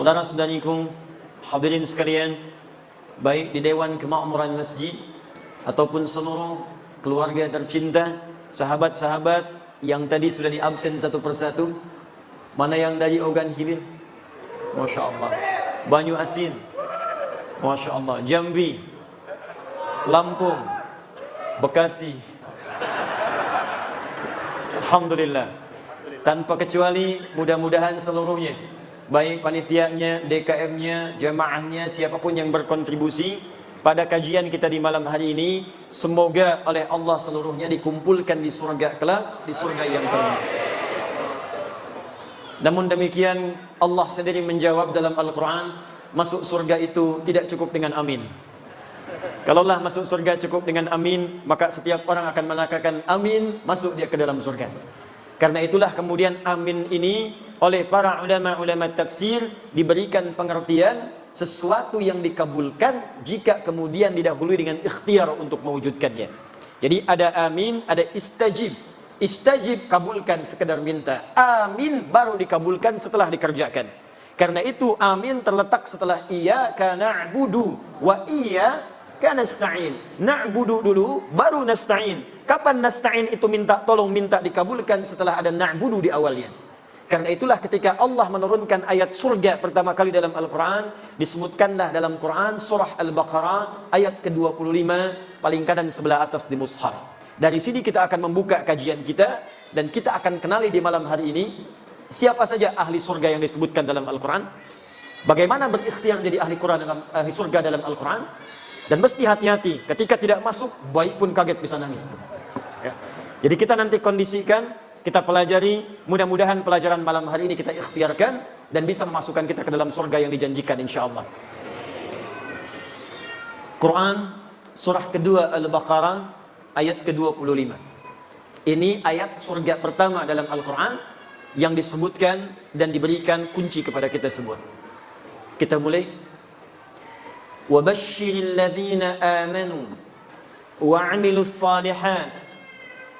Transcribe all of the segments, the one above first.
Saudara-saudariku, hadirin sekalian, baik di Dewan Kemakmuran Masjid ataupun seluruh keluarga tercinta, sahabat-sahabat yang tadi sudah diabsen satu persatu. Mana yang dari Ogan Hilir? Masya Allah. Banyu Asin, Masya Allah. Jambi, Lampung, Bekasi, alhamdulillah. Tanpa kecuali, mudah-mudahan seluruhnya, baik panitianya, DKM-nya, jamaahnya, siapapun yang berkontribusi pada kajian kita di malam hari ini, semoga oleh Allah seluruhnya dikumpulkan di surga kelak, di surga yang terbaik. Namun demikian, Allah sendiri menjawab dalam Al-Quran, masuk surga itu tidak cukup dengan amin. Kalaulah masuk surga cukup dengan amin, maka setiap orang akan mengatakan amin, masuk dia ke dalam surga. Karena itulah kemudian amin ini oleh para ulama-ulama tafsir diberikan pengertian sesuatu yang dikabulkan jika kemudian didahului dengan ikhtiar untuk mewujudkannya. Jadi ada amin, ada istajib. Istajib, kabulkan sekedar minta. Amin baru dikabulkan setelah dikerjakan. Karena itu amin terletak setelah iyyaka na'budu wa iyyaka nasta'in. Na'budu dulu baru nasta'in. Kapan nasta'in itu minta tolong, minta dikabulkan setelah ada na'budu di awalnya. Karena itulah ketika Allah menurunkan ayat surga pertama kali dalam Al-Quran, disebutkanlah dalam Quran surah Al-Baqarah ayat ke-25 paling kanan sebelah atas di mushaf. Dari sini kita akan membuka kajian kita dan kita akan kenali di malam hari ini siapa saja ahli surga yang disebutkan dalam Al-Quran, bagaimana berikhtiar jadi ahli surga dalam Al-Quran, dan mesti hati-hati ketika tidak masuk, baik pun kaget bisa nangis. Ya. Jadi kita nanti kondisikan, kita pelajari, mudah-mudahan pelajaran malam hari ini kita ikhtiarkan dan bisa memasukkan kita ke dalam surga yang dijanjikan insyaallah. Quran surah kedua Al-Baqarah ayat ke-25. Ini ayat surga pertama dalam Al-Quran yang disebutkan dan diberikan kunci kepada kita semua. Kita mulai. وَبَشِّرِ الَّذِينَ آمَنُوا وَعَمِلُوا الصَّالِحَاتِ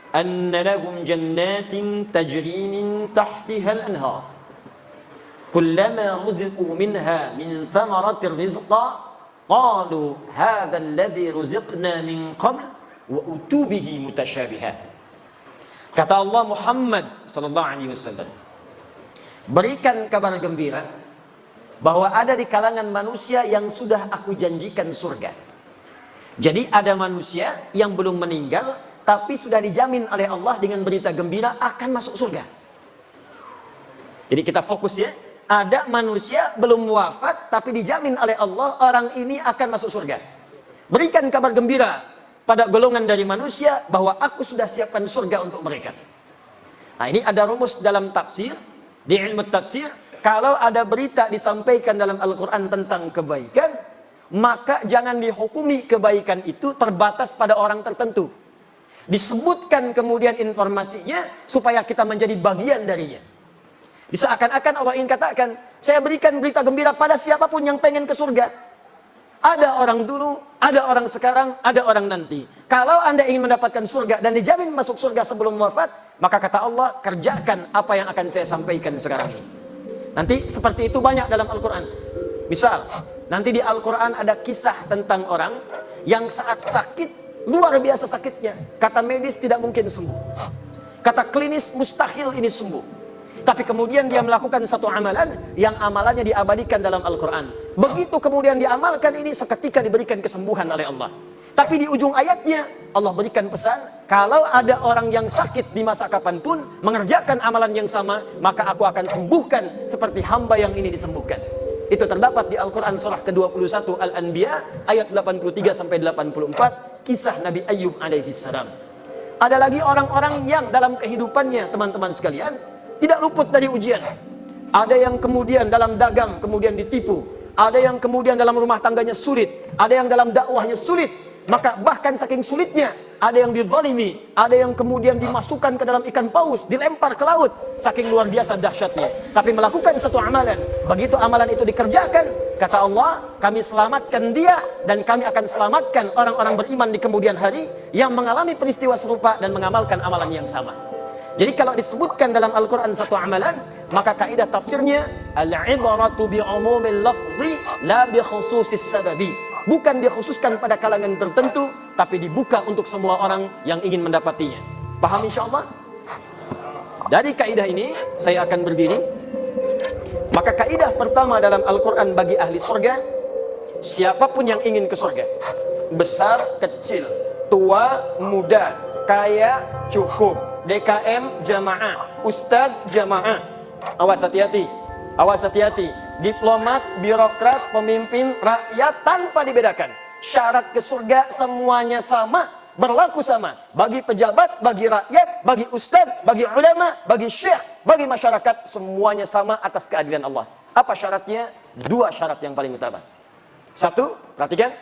أَنَّ لَهُمْ جَنَّاتٍ تَجْرِي مِنْ تَحْتِهَا الْأَنْهَارُ كُلَّمَا رُزِقُوا مِنْهَا مِنْ ثَمَرَةٍ رِزْقًا قَالُوا هَذَا الَّذِي رُزِقْنَا مِنْ قَبْلُ وَأُتُوا بِهِ مُتَشَابِهًا. Kata Allah Muhammad sallallahu alaihi wasallam, berikan kabar gembira bahwa ada di kalangan manusia yang sudah aku janjikan surga. Jadi ada manusia yang belum meninggal tapi sudah dijamin oleh Allah dengan berita gembira akan masuk surga. Jadi kita fokus ya, ada manusia belum wafat tapi dijamin oleh Allah orang ini akan masuk surga. Berikan kabar gembira pada golongan dari manusia bahwa aku sudah siapkan surga untuk mereka. Nah, ini ada rumus dalam tafsir, di ilmu tafsir. Kalau ada berita disampaikan dalam Al-Quran tentang kebaikan, maka jangan dihukumi kebaikan itu terbatas pada orang tertentu. Disebutkan kemudian informasinya supaya kita menjadi bagian darinya. Seakan-akan Allah ingin katakan, saya berikan berita gembira pada siapapun yang pengen ke surga. Ada orang dulu, ada orang sekarang, ada orang nanti. Kalau Anda ingin mendapatkan surga dan dijamin masuk surga sebelum wafat, maka kata Allah, kerjakan apa yang akan saya sampaikan sekarang ini. Nanti seperti itu banyak dalam Al-Quran. Misal, nanti di Al-Quran ada kisah tentang orang yang saat sakit, luar biasa sakitnya. Kata medis tidak mungkin sembuh. Kata klinis mustahil ini sembuh. Tapi kemudian dia melakukan satu amalan yang amalannya diabadikan dalam Al-Quran. Begitu kemudian diamalkan ini seketika diberikan kesembuhan oleh Allah. Tapi di ujung ayatnya Allah berikan pesan, kalau ada orang yang sakit di masa kapanpun mengerjakan amalan yang sama, maka aku akan sembuhkan seperti hamba yang ini disembuhkan. Itu terdapat di Al-Quran surah ke-21 Al-Anbiya ayat 83-84, kisah Nabi Ayyub alaihi salam. Ada lagi orang-orang yang dalam kehidupannya, teman-teman sekalian, tidak luput dari ujian. Ada yang kemudian dalam dagang kemudian ditipu, ada yang kemudian dalam rumah tangganya sulit, ada yang dalam dakwahnya sulit. Maka bahkan saking sulitnya, ada yang dizalimi, ada yang kemudian dimasukkan ke dalam ikan paus, dilempar ke laut, saking luar biasa dahsyatnya. Tapi melakukan satu amalan, begitu amalan itu dikerjakan, kata Allah, kami selamatkan dia dan kami akan selamatkan orang-orang beriman di kemudian hari yang mengalami peristiwa serupa dan mengamalkan amalan yang sama. Jadi kalau disebutkan dalam Al-Quran satu amalan, Maka kaidah tafsirnya al-ibratu bi umumil lafzi la bi khususis sababi. Bukan dikhususkan pada kalangan tertentu, tapi dibuka untuk semua orang yang ingin mendapatinya. Paham insyaallah? Dari kaidah ini saya akan berdiri. Maka kaidah pertama dalam Al-Quran bagi ahli surga, siapapun yang ingin ke surga, besar, kecil, tua, muda, kaya, cukup, DKM, jamaah, ustaz, jamaah. Awas hati-hati, awas hati-hati. Diplomat, birokrat, pemimpin, rakyat tanpa dibedakan. Syarat ke surga semuanya sama, berlaku sama. Bagi pejabat, bagi rakyat, bagi ustaz, bagi ulama, bagi syekh, bagi masyarakat, semuanya sama atas keadilan Allah. Apa syaratnya? Dua syarat yang paling utama. Satu, perhatikan.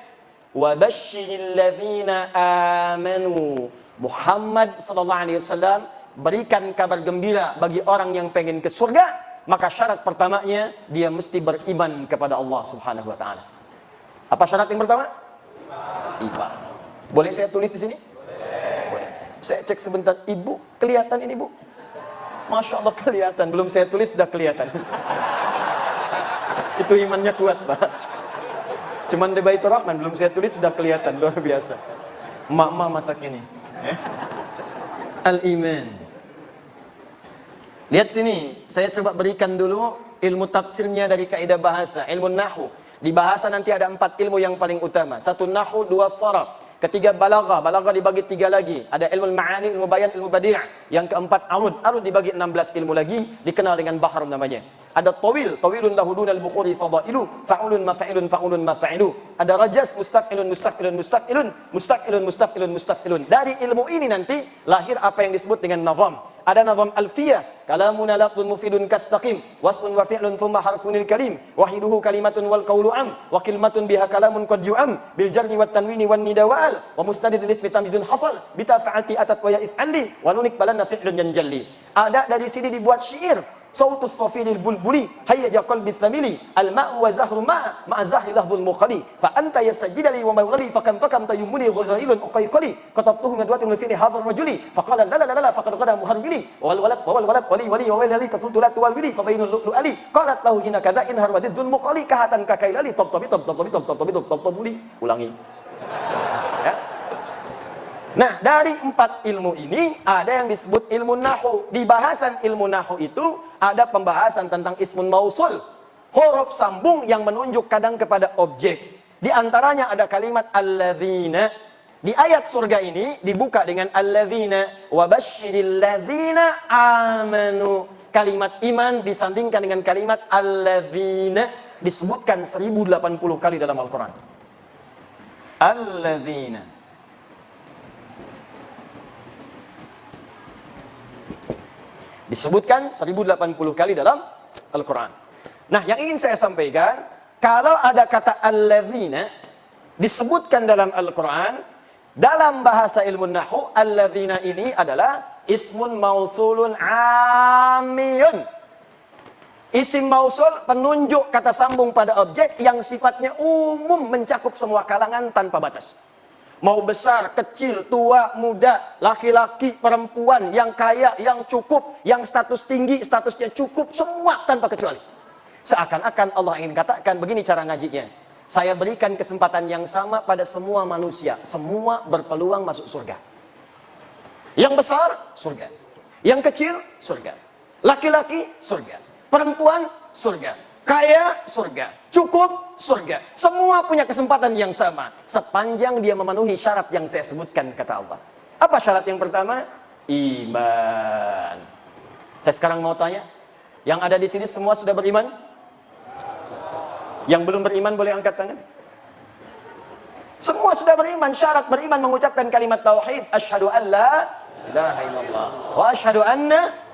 وَبَشِّرِ الَّذِينَ آمَنُوا. Muhammad SAW berikan kabar gembira bagi orang yang pengen ke surga. Maka syarat pertamanya, dia mesti beriman kepada Allah Subhanahu wa Ta'ala. Apa syarat yang pertama? Iman. Boleh saya tulis di sini? Boleh. Saya cek sebentar. Ibu, kelihatan ini, Bu? Masya Allah kelihatan. Belum saya tulis, sudah kelihatan. Itu imannya kuat, Pak. Cuman di Baitur Rahman, belum saya tulis, sudah kelihatan. Luar biasa. Mak-mak masak ini. Al-iman. Lihat sini, saya coba berikan dulu ilmu tafsirnya dari kaidah bahasa, ilmu nahwu. Di bahasa nanti ada 4 ilmu yang paling utama. 1 nahwu, 2 sharaf, ketiga balaghah, balaghah dibagi 3 lagi. Ada ilmu ma'ani, ilmu bayan, ilmu badi'. Yang keempat arud, arud dibagi 16 ilmu lagi, dikenal dengan bahar namanya. Ada tawil, tawilun lahu dunal bukhuri fadailu, fa'ulun mafa'ilun fa'ulun mafa'ilu. Ada rajas, mustaqilun mustaqilun mustaqilun, mustaqilun mustaqilun mustaqilun. Dari ilmu ini nanti lahir apa yang disebut dengan nazam. Ada nazam alfiyah, kalamun lafdun mufidun kastaqim, wasfun wa fi'lun thumma harfunil kalim, wahiduhu kalimatun wal qawlu am, wa kalimatun biha kalamun qad yu'am, bil jarri wat tanwini wan nida wa'al, wa mustadid lil ismi tamjidun hasal, bita fa'alti atat wa ya if'alli, wa nunik balanna fi'lun yanjalli. Ada dari sini dibuat syair. Sautus safiril bulbuli hayya qalbi thamili al-ma'u wa zahru ma'a ma'a zahri lahdul muqali fa anta yasjidali wa mawlali fa kam taymuni ghazailun uqayqali katabtuhu madwatun fi hadhar rajuli fa qala la la la la faqad qada muharbili wal walad wali wali wa wali tafultu la tuwal wili fa bainul lu'ali qalat lahu hina kadha in harwadidul muqali kahatan kakailali tabtabuli ulangi ya. Nah, dari 4 ilmu ini ada yang disebut ilmu nahwu. Di bahasan ilmu nahwu itu ada pembahasan tentang ismun mausul, huruf sambung yang menunjuk kadang kepada objek. Di antaranya ada kalimat alladzina. Di ayat surga ini dibuka dengan alladzina wa basyiril ladzina amanu. Kalimat iman disandingkan dengan kalimat alladzina, disebutkan 1080 kali dalam Al-Quran. Alladzina. Disebutkan 1080 kali dalam Al-Quran. Nah, yang ingin saya sampaikan, kalau ada kata alladzina disebutkan dalam Al-Quran, dalam bahasa ilmu nahwu, alladzina ini adalah ismun mausulun amiyun. Isim mausul penunjuk kata sambung pada objek yang sifatnya umum, mencakup semua kalangan tanpa batas. Mau besar, kecil, tua, muda, laki-laki, perempuan, yang kaya, yang cukup, yang status tinggi, statusnya cukup, semua tanpa kecuali. Seakan-akan Allah ingin katakan, begini cara ngajinya. Saya berikan kesempatan yang sama pada semua manusia. Semua berpeluang masuk surga. Yang besar, surga. Yang kecil, surga. Laki-laki, surga. Perempuan, surga. Kaya, surga. Cukup, surga. Semua punya kesempatan yang sama, sepanjang dia memenuhi syarat yang saya sebutkan, kata Allah. Apa syarat yang pertama? Iman. Saya sekarang mau tanya, yang ada di sini semua sudah beriman? Yang belum beriman boleh angkat tangan. Semua sudah beriman. Syarat beriman mengucapkan kalimat tauhid, asyhadu an la ilaha illallah wa asyhadu anna.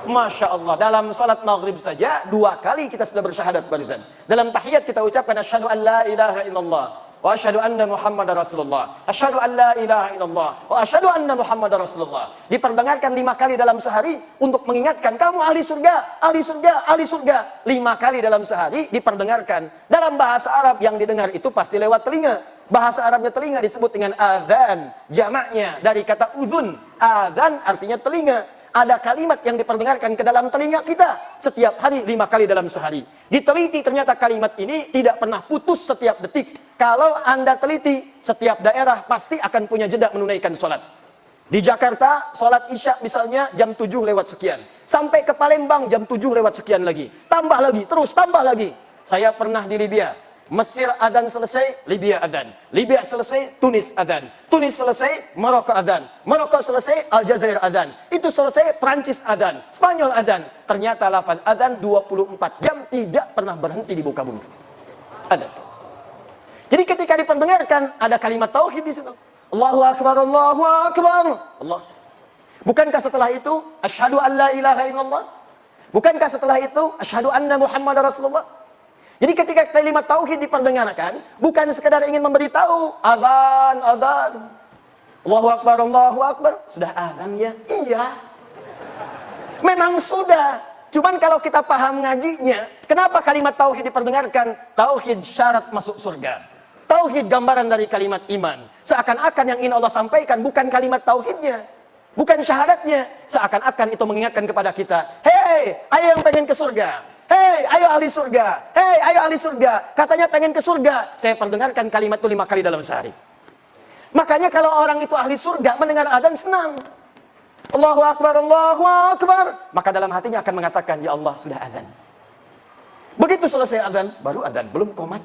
Masya Allah, dalam salat maghrib saja 2 kali kita sudah bersyahadat barusan. Dalam tahiyat kita ucapkan asyhadu an la ilaha illallah wa asyhadu anna muhammadar rasulullah, asyhadu an la ilaha illallah wa asyhadu anna muhammadar rasulullah. Diperdengarkan 5 kali dalam sehari untuk mengingatkan kamu ahli surga, ahli surga, ahli surga. 5 kali dalam sehari diperdengarkan. Dalam bahasa Arab yang didengar itu pasti lewat telinga. Bahasa Arabnya telinga disebut dengan adzan, jamaknya dari kata uzun. Adzan artinya telinga. ada kalimat yang diperdengarkan ke dalam telinga kita setiap hari 5 kali dalam sehari. Diteliti ternyata kalimat ini tidak pernah putus setiap detik. Kalau Anda teliti, setiap daerah pasti akan punya jeda menunaikan sholat. Di Jakarta, sholat Isya misalnya jam 7 lewat sekian. Sampai ke Palembang jam 7 lewat sekian lagi. Tambah lagi, terus tambah lagi. Saya pernah di Libya. Mesir adzan selesai, Libya adzan. Libya selesai, Tunis adzan. Tunis selesai, Maroko adzan. Maroko selesai, Aljazair adzan. Itu selesai, Prancis adzan. Spanyol adzan. Ternyata lafaz adzan 24 jam tidak pernah berhenti di muka bumi. Ada. Jadi ketika diperdengarkan, ada kalimat tauhid di situ. Allahu Akbar, Allahu Akbar. Allah. Bukankah setelah itu, asyhadu an la ilaha illallah? Bukankah setelah itu, asyhadu anna Muhammad Rasulullah? Jadi ketika kalimat tauhid diperdengarkan, bukan sekedar ingin memberitahu, azan, azan. Allahu Akbar, Allahu Akbar. Sudah azan ya? Iya. Memang sudah. Cuman kalau kita paham ngajinya, kenapa kalimat tauhid diperdengarkan? Tauhid syarat masuk surga. Tauhid gambaran dari kalimat iman. Seakan-akan yang ingin Allah sampaikan bukan kalimat tauhidnya, bukan syahadatnya. Seakan-akan itu mengingatkan kepada kita, hei, ayo yang pengen ke surga. Hei, ayo ahli surga. Hei, ayo ahli surga. Katanya pengen ke surga. Saya perdengarkan kalimat itu 5 kali dalam sehari. Makanya kalau orang itu ahli surga, mendengar adzan senang. Allahu Akbar, Allahu Akbar. Maka dalam hatinya akan mengatakan, ya Allah, sudah adzan. Begitu selesai adzan, baru adzan, belum qomat.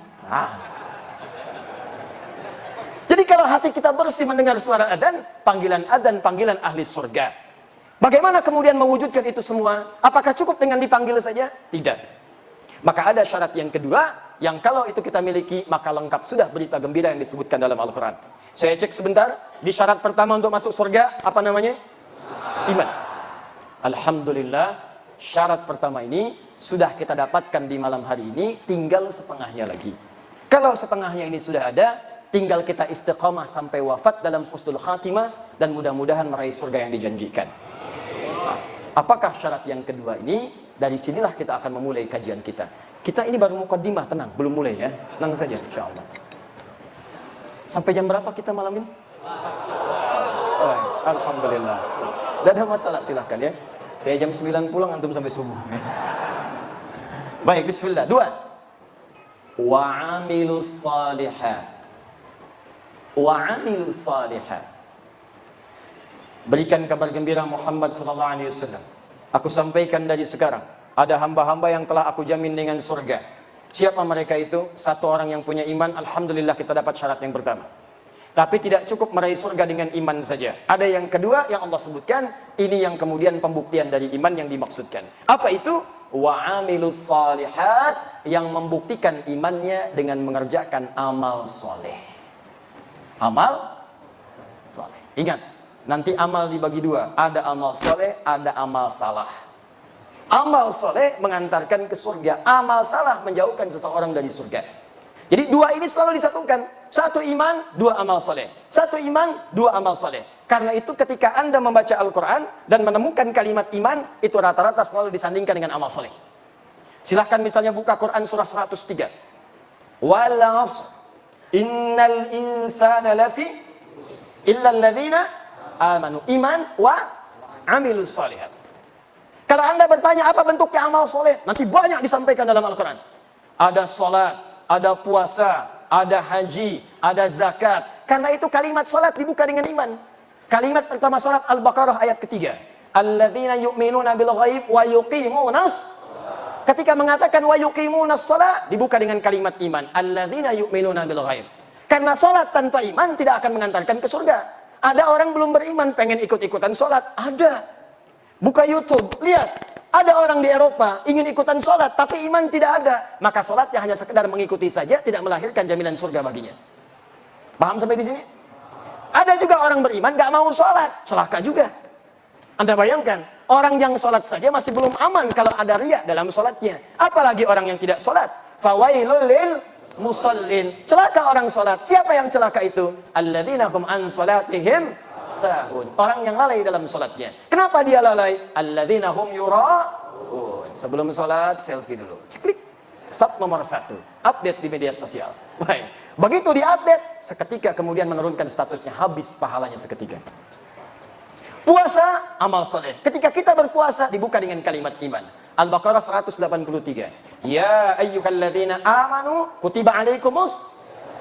Jadi kalau hati kita bersih mendengar suara adzan, panggilan ahli surga. Bagaimana kemudian mewujudkan itu semua? Apakah cukup dengan dipanggil saja? Tidak. Maka ada syarat yang kedua, yang kalau itu kita miliki, maka lengkap sudah berita gembira yang disebutkan dalam Al-Quran. Saya cek sebentar, di syarat pertama untuk masuk surga, apa namanya? Iman. Alhamdulillah, syarat pertama ini sudah kita dapatkan di malam hari ini, tinggal setengahnya lagi. Kalau setengahnya ini sudah ada, tinggal kita istiqamah sampai wafat dalam husnul khatimah, dan mudah-mudahan meraih surga yang dijanjikan. Apakah syarat yang kedua ini? Dari sinilah kita akan memulai kajian kita. Kita ini baru mukaddimah, tenang, belum mulai ya. Tenang saja, insyaallah. Sampai jam berapa kita malam ini? Oh, alhamdulillah. Tidak ada masalah, silahkan ya. Saya jam 9 pulang, antum sampai subuh. Baik, bismillah. 2. Wa'amilus salihat. Wa'amilus salihat. Berikan kabar gembira Muhammad SAW. Aku sampaikan dari sekarang, ada hamba-hamba yang telah aku jamin dengan surga. Siapa mereka itu? Satu orang yang punya iman. Alhamdulillah kita dapat syarat yang pertama. Tapi tidak cukup meraih surga dengan iman saja. Ada yang kedua yang Allah sebutkan. Ini yang kemudian pembuktian dari iman yang dimaksudkan. Apa itu? Wa'amilus salihat. Yang membuktikan imannya dengan mengerjakan amal soleh. Amal soleh. Ingat, nanti amal dibagi 2. Ada amal soleh, ada amal salah. Amal soleh mengantarkan ke surga. Amal salah menjauhkan seseorang dari surga. Jadi 2 ini selalu disatukan. 1 iman, 2 amal soleh. 1 iman, 2 amal soleh. Karena itu ketika Anda membaca Al-Quran dan menemukan kalimat iman, itu rata-rata selalu disandingkan dengan amal soleh. Silahkan misalnya buka Quran surah 103. Wal 'ashr innal insana lafi illa alladhina amanu, iman wa amilus salihat. Kalau Anda bertanya apa bentuknya amal soleh, nanti banyak disampaikan dalam Al-Quran. Ada salat, ada puasa, ada haji, ada zakat. Karena itu kalimat salat dibuka dengan iman. Kalimat pertama salat Al-Baqarah ayat ketiga. Alladzina yu'minuna bil ghaib wa yuqimunas. Ketika mengatakan wa yuqimunas shalah, dibuka dengan kalimat iman. Alladzina yu'minuna bil ghaib. Karena salat tanpa iman tidak akan mengantarkan ke surga. Ada orang belum beriman, pengen ikut-ikutan sholat. Ada. Buka YouTube, lihat. Ada orang di Eropa, ingin ikutan sholat, tapi iman tidak ada. Maka sholatnya hanya sekedar mengikuti saja, tidak melahirkan jaminan surga baginya. Paham sampai di sini? Ada juga orang beriman, gak mau sholat. Celaka juga. Anda bayangkan, orang yang sholat saja masih belum aman kalau ada riya dalam sholatnya. Apalagi orang yang tidak sholat. Fawailul lil musallin. Celaka orang sholat. Siapa yang celaka itu? Alladzina hum an sholatihim sahun. Orang yang lalai dalam sholatnya. Kenapa dia lalai? Alladzina hum yura'un. Sebelum sholat, selfie dulu. Ceklik. Sub nomor 1. Update di media sosial. Baik. Begitu diupdate, seketika kemudian menurunkan statusnya, habis pahalanya seketika. Puasa, amal soleh. Ketika kita berpuasa, dibuka dengan kalimat iman. Al-Baqarah 183. Ya ayyuhalladzina amanu kutiba alaikumus.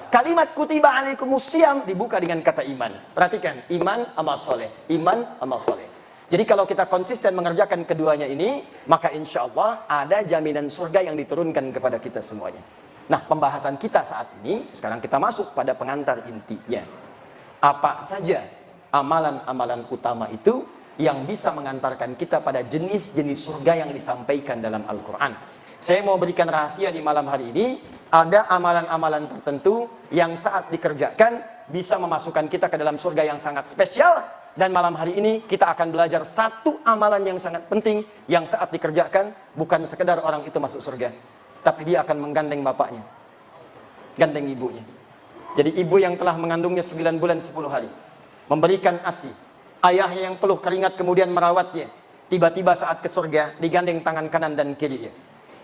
Kalimat kutiba alaikumus siyam dibuka dengan kata iman. Perhatikan, iman, amal soleh. Iman, amal soleh. Jadi kalau kita konsisten mengerjakan keduanya ini, maka insya Allah ada jaminan surga yang diturunkan kepada kita semuanya. Nah, pembahasan kita saat ini, sekarang kita masuk pada pengantar intinya. Apa saja amalan-amalan utama itu yang bisa mengantarkan kita pada jenis-jenis surga yang disampaikan dalam Al-Quran. Saya mau berikan rahasia di malam hari ini, ada amalan-amalan tertentu yang saat dikerjakan bisa memasukkan kita ke dalam surga yang sangat spesial. Dan malam hari ini kita akan belajar satu amalan yang sangat penting yang saat dikerjakan bukan sekedar orang itu masuk surga, tapi dia akan menggandeng bapaknya, gandeng ibunya. Jadi ibu yang telah mengandungnya 9 bulan 10 hari, memberikan ASI, ayahnya yang peluh keringat kemudian merawatnya, tiba-tiba saat ke surga digandeng tangan kanan dan kirinya.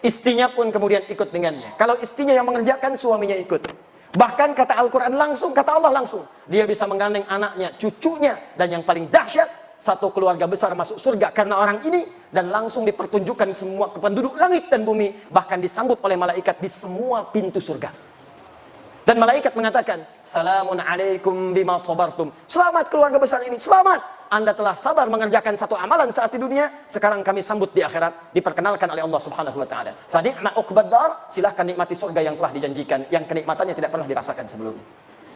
Istrinya pun kemudian ikut dengannya. Kalau istrinya yang mengerjakan, suaminya ikut. Bahkan kata Al-Quran langsung, kata Allah langsung, dia bisa menggandeng anaknya, cucunya, dan yang paling dahsyat, satu keluarga besar masuk surga karena orang ini, dan langsung dipertunjukkan semua ke penduduk langit dan bumi, bahkan disambut oleh malaikat di semua pintu surga. Dan malaikat mengatakan, Salamun alaikum bima sabartum. Selamat keluarga besar ini, selamat. Anda telah sabar mengerjakan satu amalan saat di dunia, sekarang kami sambut di akhirat, diperkenalkan oleh Allah Subhanahu wa taala. Fa ni'ma uqbad dar, silahkan nikmati surga yang telah dijanjikan, yang kenikmatannya tidak pernah dirasakan sebelumnya.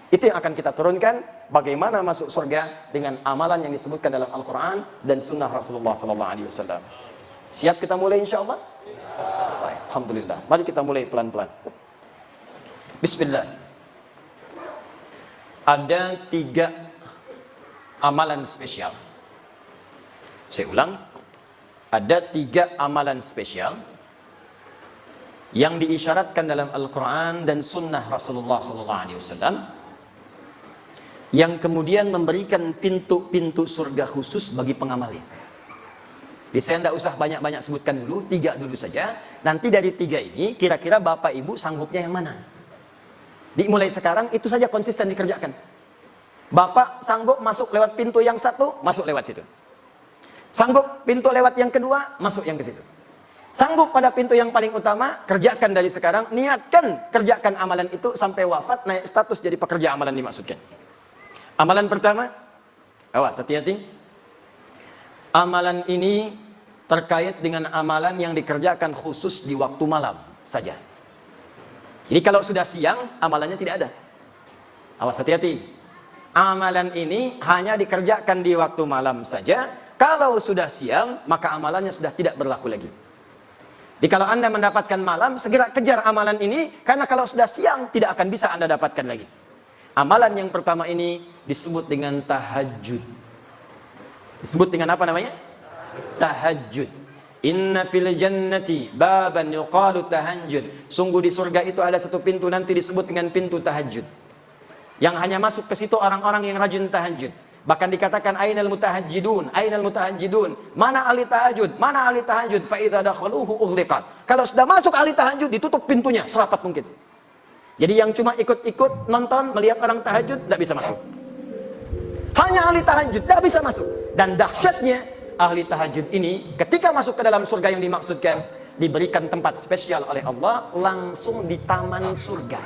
Itu yang akan kita turunkan, bagaimana masuk surga dengan amalan yang disebutkan dalam Al-Quran dan sunnah Rasulullah sallallahu alaihi wasallam. Siap kita mulai insyaallah? Baik, alhamdulillah. Mari kita mulai pelan-pelan. Bismillah. Ada 3 amalan spesial. Saya ulang, ada 3 amalan spesial yang diisyaratkan dalam Al-Quran dan Sunnah Rasulullah SAW, yang kemudian memberikan pintu-pintu surga khusus bagi pengamalnya. Jadi saya tidak usah banyak-banyak sebutkan dulu, 3 dulu saja. Nanti dari 3 ini, kira-kira Bapak Ibu sanggupnya yang mana? Dimulai sekarang, itu saja konsisten dikerjakan. Bapak sanggup masuk lewat pintu yang satu, masuk lewat situ. Sanggup pintu lewat yang kedua, masuk yang ke situ. Sanggup pada pintu yang paling utama, kerjakan dari sekarang, niatkan kerjakan amalan itu sampai wafat, naik status jadi pekerja amalan dimaksudkan. Amalan pertama, awas hati-hati. Amalan ini terkait dengan amalan yang dikerjakan khusus di waktu malam saja. Jadi kalau sudah siang, amalannya tidak ada. Awas hati-hati. Amalan ini hanya dikerjakan di waktu malam saja. Kalau sudah siang, maka amalannya sudah tidak berlaku lagi. Jadi kalau Anda mendapatkan malam, segera kejar amalan ini, karena kalau sudah siang, tidak akan bisa Anda dapatkan lagi. Amalan yang pertama ini disebut dengan tahajud. Disebut dengan apa namanya? Tahajud. Inna fil jannati baban yuqalu tahajud. Sungguh di surga itu ada satu pintu nanti disebut dengan pintu tahajud, yang hanya masuk ke situ orang-orang yang rajin tahajud. Bahkan dikatakan ainal mutahajjidun, ainal mutahajjidun. Mana ahli tahajud? Mana ahli tahajud? Fa idza dakhaluhu ughliqat. Kalau sudah masuk ahli tahajud, ditutup pintunya serapat mungkin. Jadi yang cuma ikut-ikut nonton melihat orang tahajud tidak bisa masuk. Hanya ahli tahajud tidak bisa masuk. Dan dahsyatnya ahli tahajud ini ketika masuk ke dalam surga yang dimaksudkan, diberikan tempat spesial oleh Allah langsung di taman surga.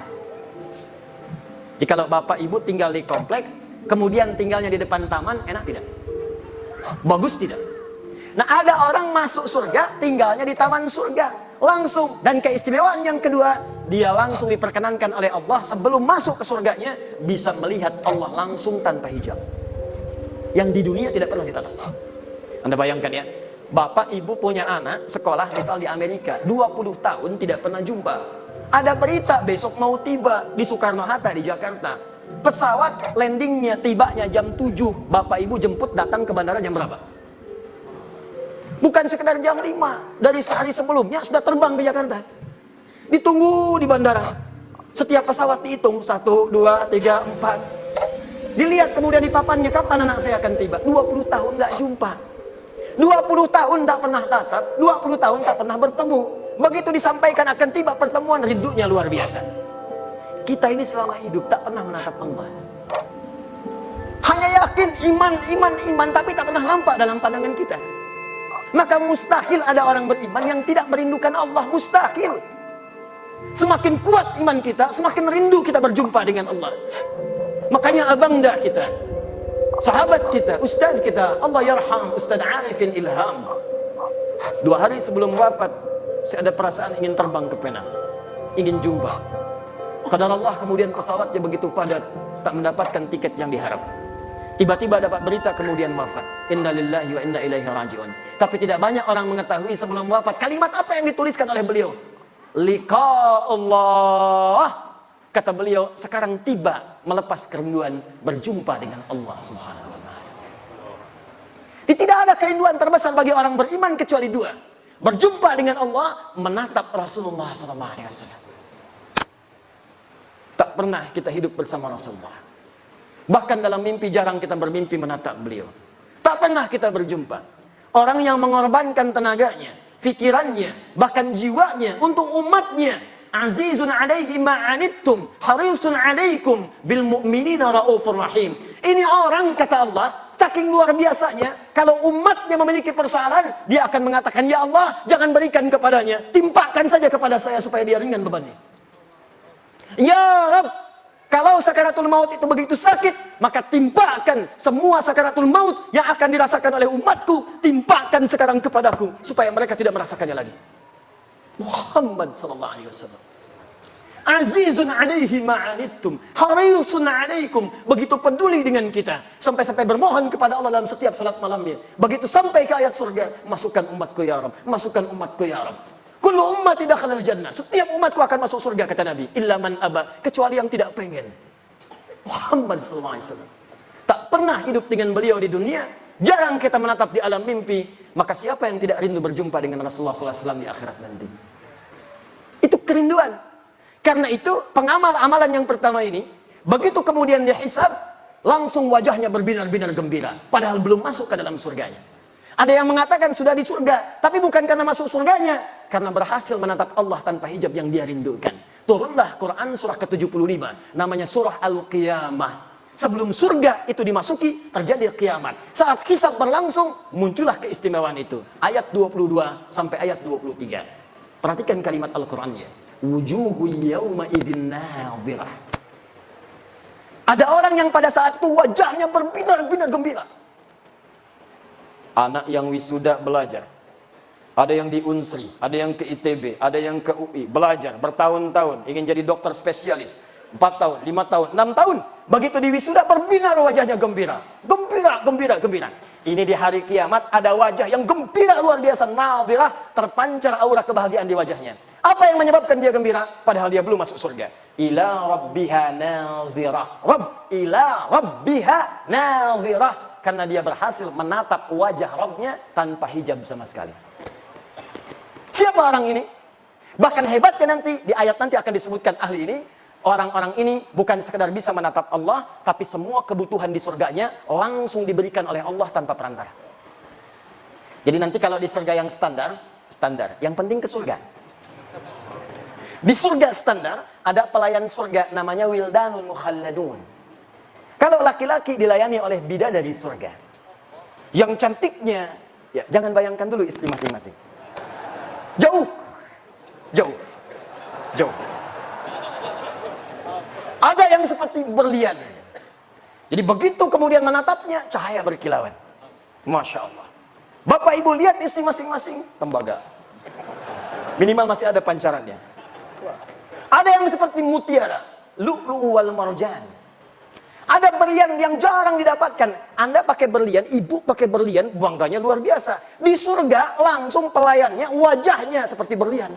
Jadi kalau Bapak Ibu tinggal di komplek, kemudian tinggalnya di depan taman, enak tidak? Bagus tidak? Nah, ada orang masuk surga, tinggalnya di taman surga. Langsung. Dan keistimewaan yang kedua, dia langsung diperkenankan oleh Allah sebelum masuk ke surganya, bisa melihat Allah langsung tanpa hijab. Yang di dunia tidak pernah ditatap. Anda bayangkan ya, Bapak Ibu punya anak sekolah misal di Amerika, 20 tahun tidak pernah jumpa. Ada berita besok mau tiba di Soekarno-Hatta di Jakarta. Pesawat landingnya, tibanya jam 7. Bapak Ibu jemput datang ke bandara jam berapa? Bukan sekedar jam 5. Dari sehari sebelumnya sudah terbang ke Jakarta. Ditunggu di bandara. Setiap pesawat dihitung. 1, 2, 3, 4. Dilihat kemudian di papannya, kapan anak saya akan tiba? 20 tahun nggak jumpa. 20 tahun tak pernah tatap. 20 tahun tak pernah bertemu. Begitu disampaikan akan tiba pertemuan, rindunya luar biasa. Kita ini selama hidup tak pernah menatap Allah. Hanya yakin iman, tapi tak pernah nampak dalam pandangan kita. Maka mustahil ada orang beriman yang tidak merindukan Allah, mustahil. Semakin kuat iman kita, semakin rindu kita berjumpa dengan Allah. Makanya abangda kita, sahabat kita, ustaz kita, Allah yarham Ustaz Arifin Ilham, 2 hari sebelum wafat, saya ada perasaan ingin terbang ke Penang, ingin jumpa. Qadar Allah, kemudian pesawatnya begitu padat, tak mendapatkan tiket yang diharap. Tiba-tiba dapat berita kemudian wafat. Inna lillahi wa inna ilaihi raji'un. Tapi tidak banyak orang mengetahui sebelum wafat kalimat apa yang dituliskan oleh beliau. Liqa Allah. Kata beliau, sekarang tiba melepas kerinduan berjumpa dengan Allah Subhanahu wa taala. Tidak ada kerinduan terbesar bagi orang beriman kecuali 2. Berjumpa dengan Allah, menatap Rasulullah sallallahu alaihi wasallam. Tak pernah kita hidup bersama Rasulullah. Bahkan dalam mimpi jarang kita bermimpi menatap beliau. Tak pernah kita berjumpa. Orang yang mengorbankan tenaganya, fikirannya, bahkan jiwanya untuk umatnya. Azizun alaihi ma'anittum, harisun alaikum bil mu'minina raufur rahim. Ini orang, kata Allah, saking luar biasanya, kalau umatnya memiliki persoalan, dia akan mengatakan, ya Allah, jangan berikan kepadanya, timpakan saja kepada saya supaya dia ringan bebannya. Ya Rabb, kalau sakaratul maut itu begitu sakit, maka timpakan semua sakaratul maut yang akan dirasakan oleh umatku, timpakan sekarang kepadaku supaya mereka tidak merasakannya lagi. Muhammad sallallahu alaihi wasallam. Azizun alaihi ma'anittum, harisun alaikum, begitu peduli dengan kita sampai-sampai bermohon kepada Allah dalam setiap salat malamnya. Begitu sampai ke ayat surga, masukkan umatku ya Rabb, masukkan umatku ya Rabb. Kullu ummati dakhalal jannah, setiap umatku akan masuk surga, kata Nabi, illa man aba, kecuali yang tidak pengen. Muhammad sallallahu alaihi wasallam. Tak pernah hidup dengan beliau di dunia, jarang kita menatap di alam mimpi, maka siapa yang tidak rindu berjumpa dengan Rasulullah sallallahu alaihi wasallam di akhirat nanti? Itu kerinduan. Karena itu pengamal amalan yang pertama ini, begitu kemudian dihisab, langsung wajahnya berbinar-binar gembira, padahal belum masuk ke dalam surganya. Ada yang mengatakan sudah di surga, tapi bukan karena masuk surganya, karena berhasil menatap Allah tanpa hijab yang dia rindukan. Turunlah Quran surah ke-75, namanya surah Al-Qiyamah. Sebelum surga itu dimasuki, terjadi kiamat. Saat hisab berlangsung, muncullah keistimewaan itu. Ayat 22 sampai ayat 23. Perhatikan kalimat Al-Qurannya. Wujuhu yawma idhin nadhirah. Ada orang yang pada saat itu wajahnya berbinar-binar gembira. Anak yang wisuda belajar. Ada yang di Unsri, ada yang ke ITB, ada yang ke UI. Belajar bertahun-tahun, ingin jadi dokter spesialis. 4 tahun, 5 tahun, 6 tahun. Begitu di wisuda berbinar wajahnya gembira. Gembira, gembira, gembira. Ini di hari kiamat ada wajah yang gembira luar biasa. Nadhirah, terpancar aura kebahagiaan di wajahnya. Apa yang menyebabkan dia gembira? Padahal dia belum masuk surga. Ila rabbiha nadhirah. Rabb, ila rabbiha nadhirah. Karena dia berhasil menatap wajah Rabbnya tanpa hijab sama sekali. Siapa orang ini? Bahkan hebatnya nanti, di ayat nanti akan disebutkan ahli ini. Orang-orang ini bukan sekedar bisa menatap Allah, tapi semua kebutuhan di surganya langsung diberikan oleh Allah tanpa perantara. Jadi nanti kalau di surga yang standar. Yang penting ke surga. Di surga standar, ada pelayan surga namanya Wildanun Mukhalladun. Kalau laki-laki dilayani oleh bidadari surga. Yang cantiknya, ya jangan bayangkan dulu istri masing-masing. Jauh. Ada yang seperti berlian. Jadi begitu kemudian menatapnya, cahaya berkilauan. Masya Allah. Bapak ibu lihat istri masing-masing, tembaga. Minimal masih ada pancarannya. Ada yang seperti mutiara, lu'lu'u wal marjan. Ada berlian yang jarang didapatkan. Anda pakai berlian, ibu pakai berlian, bangganya luar biasa. Di surga langsung pelayannya, wajahnya seperti berlian.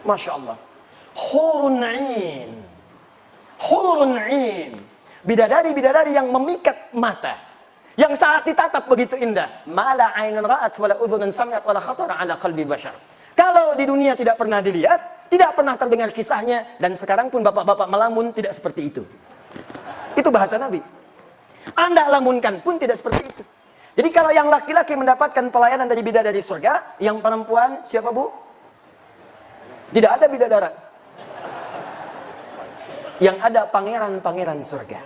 Masya Allah. Hurun 'ain. Hurun 'ain. Bidadari-bidadari yang memikat mata. Yang saat ditatap begitu indah. Mala 'ainun ra'at wala udhunun sami'at wala khatara 'ala qalbi bashar. Kalau di dunia tidak pernah dilihat, tidak pernah terdengar kisahnya, dan sekarang pun bapak-bapak melamun tidak seperti itu. Itu bahasa Nabi. Anda lamunkan pun tidak seperti itu. Jadi kalau yang laki-laki mendapatkan pelayanan dari bidadari surga, yang perempuan siapa bu? Tidak ada bidadara. Yang ada pangeran-pangeran surga.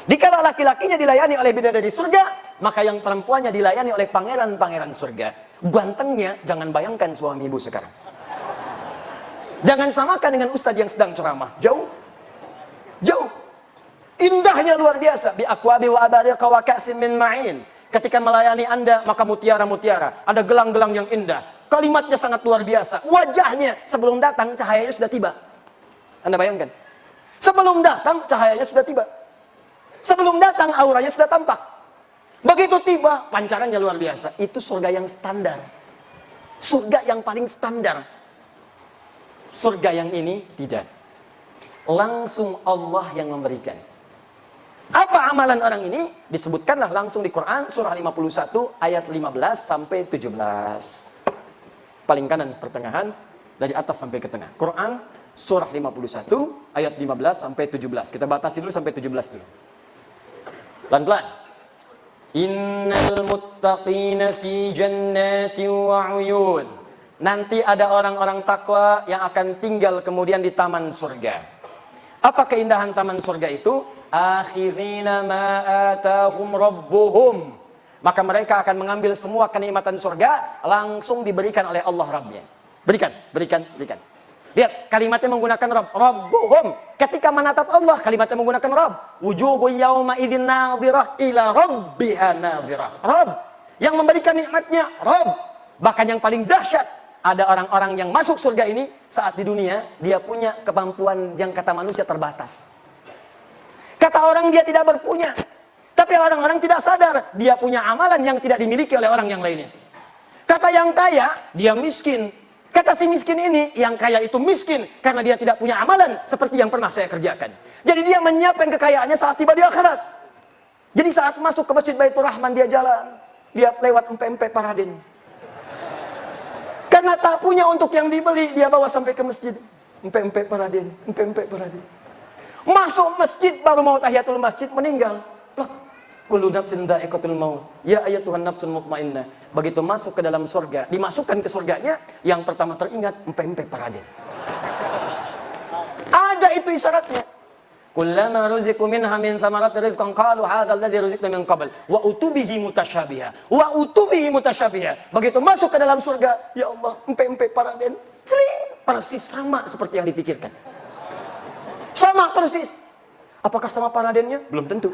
Jikalau laki-lakinya dilayani oleh bidadari surga, maka yang perempuannya dilayani oleh pangeran-pangeran surga. Gantengnya jangan bayangkan suami ibu sekarang. Jangan samakan dengan ustadz yang sedang ceramah. Jauh. Jauh. Indahnya luar biasa. Bi aqwabi wa abariqa wa ka'sin min ma'in. Ketika melayani Anda, maka mutiara-mutiara. Ada gelang-gelang yang indah. Kalimatnya sangat luar biasa. Wajahnya sebelum datang cahayanya sudah tiba. Anda bayangkan. Sebelum datang cahayanya sudah tiba. Sebelum datang auranya sudah tampak. Begitu tiba pancarannya luar biasa. Itu surga yang standar. Surga yang paling standar. Surga yang ini tidak. Langsung Allah yang memberikan. Apa amalan orang ini? Disebutkanlah langsung di Quran surah 51 ayat 15 sampai 17. Paling kanan pertengahan dari atas sampai ke tengah. Quran surah 51 ayat 15 sampai 17. Kita batasi dulu sampai 17 dulu. Pelan-pelan. Innal muttaqina fi jannatin wa 'uyun. Nanti ada orang-orang takwa yang akan tinggal kemudian di taman surga. Apa keindahan taman surga itu? Akhirina ma atahum rabbuhum. Maka mereka akan mengambil semua kenikmatan surga langsung diberikan oleh Allah Rabbnya. Berikan. Lihat, kalimatnya menggunakan Rabb. Rabbuhum. Ketika menatap Allah, kalimatnya menggunakan Rabb. Wujuhu yawma idzin nadhirah ila rabbiha nadhirah. Rabb. Yang memberikan nikmatnya, Rabb. Bahkan yang paling dahsyat, ada orang-orang yang masuk surga ini saat di dunia, dia punya kemampuan yang kata manusia terbatas. Kata orang dia tidak berpunya. Tapi orang-orang tidak sadar, dia punya amalan yang tidak dimiliki oleh orang yang lainnya. Kata yang kaya, dia miskin. Kata si miskin ini, yang kaya itu miskin karena dia tidak punya amalan seperti yang pernah saya kerjakan. Jadi dia menyiapkan kekayaannya saat tiba di akhirat. Jadi saat masuk ke Masjid Baitur Rahman dia jalan, dia lewat empe-empe Paradin. Karena tak punya untuk yang dibeli, dia bawa sampai ke masjid. Empe-empe Paradin. Masuk masjid baru mau tahiyatul masjid meninggal. Loh, kullu nafsin dha'iqatul maut. Ya ayyatuhan nafsul mutmainnah. Begitu masuk ke dalam surga, dimasukkan ke surganya, yang pertama teringat empe-empe Paradin. Ada itu isyaratnya. Kullama ruziqu minha min thamarati rizqan qalu hadzal ladzi ruziqna min qabl wa utubihi mutasyabiha. Begitu masuk ke dalam surga, ya Allah, empe-empe Paradin. Persis sama seperti yang dipikirkan. Sama persis. Apakah sama Paradinnya? Belum tentu.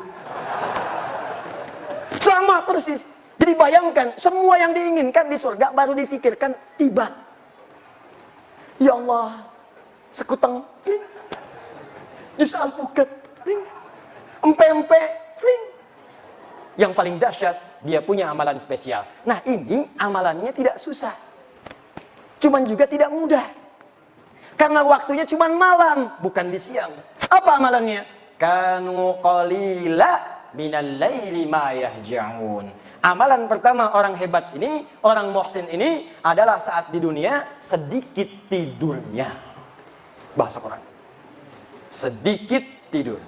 Sama persis. Jadi bayangkan, semua yang diinginkan di surga baru difikirkan tiba. Ya Allah, sekutang jus alpukat, empe-empe, yang paling dahsyat, dia punya amalan spesial. Nah ini amalannya tidak susah, cuman juga tidak mudah, karena waktunya cuman malam, bukan di siang. Apa amalannya? Kanu qalila minal laili ma yahja'un. Amalan pertama orang hebat ini, orang muhsin ini adalah saat di dunia sedikit tidurnya. Bahasa Quran. Sedikit tidur.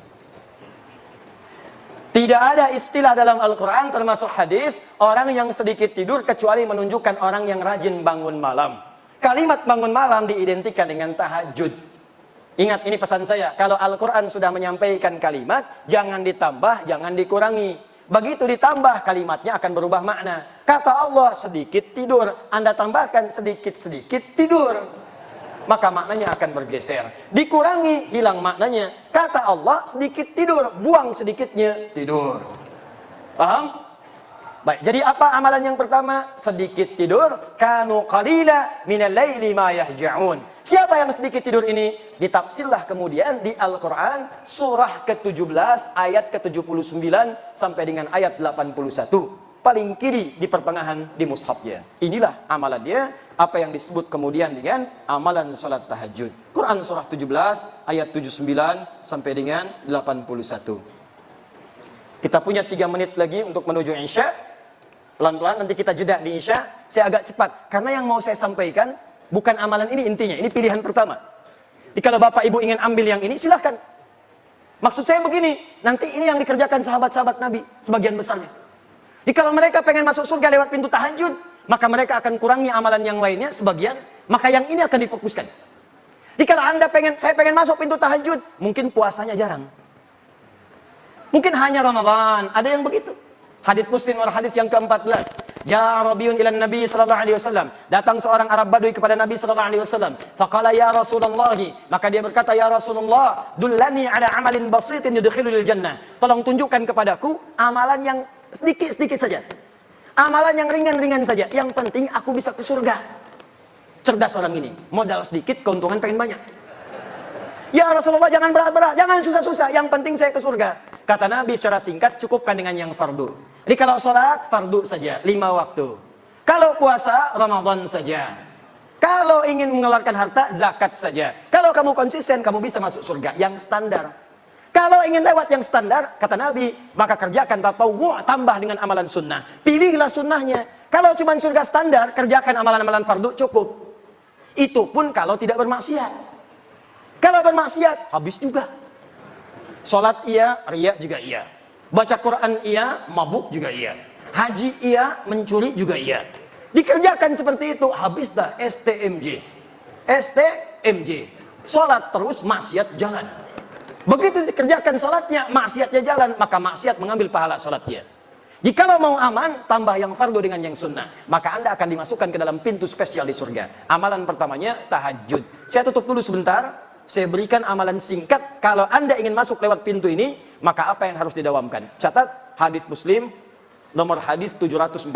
Tidak ada istilah dalam Al-Quran termasuk hadis orang yang sedikit tidur kecuali menunjukkan orang yang rajin bangun malam. Kalimat bangun malam diidentikan dengan tahajud. Ingat, ini pesan saya, kalau Al-Quran sudah menyampaikan kalimat, jangan ditambah, jangan dikurangi. Begitu ditambah, kalimatnya akan berubah makna. Kata Allah sedikit tidur, Anda tambahkan sedikit-sedikit tidur, maka maknanya akan bergeser. Dikurangi, hilang maknanya. Kata Allah sedikit tidur, buang sedikitnya tidur. Paham? Baik, jadi apa amalan yang pertama? Sedikit tidur. Kanu qalila minal laili ma yahja'un. Siapa yang sedikit tidur ini? Ditafsirlah kemudian di Al-Quran surah ke-17 ayat ke-79 sampai dengan ayat 81. Paling kiri di pertengahan di mushafnya. Inilah amalan dia, apa yang disebut kemudian dengan amalan salat tahajud. Quran surah 17 ayat 79 sampai dengan 81. Kita punya 3 menit lagi untuk menuju Isya. Pelan-pelan nanti kita jeda di Isya. Saya agak cepat karena yang mau saya sampaikan bukan amalan ini intinya, ini pilihan pertama. Jadi kalau Bapak Ibu ingin ambil yang ini silahkan. Maksud saya begini, nanti ini yang dikerjakan sahabat-sahabat Nabi sebagian besarnya. Jadi kalau mereka pengen masuk surga lewat pintu tahajud, maka mereka akan kurangi amalan yang lainnya sebagian, maka yang ini akan difokuskan. Jadi kalau Anda saya pengen masuk pintu tahajud, mungkin puasanya jarang. Mungkin hanya Ramadan, ada yang begitu. Hadis Muslim hadis yang ke-14. Ja Rabiun ila Nabi sallallahu alaihi wasallam. Datang seorang Arab Badui kepada Nabi sallallahu alaihi wasallam. Faqala ya Rasulullah, maka dia berkata, ya Rasulullah, dullani ala amalin basitin yudkhilul jannah. Tolong tunjukkan kepadaku amalan yang sedikit-sedikit saja. Amalan yang ringan-ringan saja. Yang penting aku bisa ke surga. Cerdas orang ini. Modal sedikit, keuntungan pengen banyak. Ya Rasulullah, jangan berat-berat, jangan susah-susah. Yang penting saya ke surga. Kata Nabi secara singkat, cukupkan dengan yang fardu. Jadi kalau sholat, fardu saja, 5 waktu. Kalau puasa, Ramadan saja. Kalau ingin mengeluarkan harta, zakat saja. Kalau kamu konsisten, kamu bisa masuk surga. Yang standar. Kalau ingin lewat yang standar, kata Nabi, maka kerjakan tatawwu', tambah dengan amalan sunnah. Pilihlah sunnahnya. Kalau cuma surga standar, kerjakan amalan-amalan fardu, cukup. Itu pun kalau tidak bermaksiat. Kalau bermaksiat, habis juga. Sholat iya, riya juga iya. Baca Quran iya, mabuk juga iya. Haji iya, mencuri juga iya. Dikerjakan seperti itu, habis dah STMJ. STMJ. Sholat terus, maksiat jalan. Begitu dikerjakan sholatnya, maksiatnya jalan, maka maksiat mengambil pahala sholatnya. Jikalau mau aman, tambah yang fardu dengan yang sunnah. Maka Anda akan dimasukkan ke dalam pintu spesial di surga. Amalan pertamanya, tahajud. Saya tutup dulu sebentar. Saya berikan amalan singkat. Kalau Anda ingin masuk lewat pintu ini, maka apa yang harus didawamkan? Catat hadis Muslim nomor hadis 749.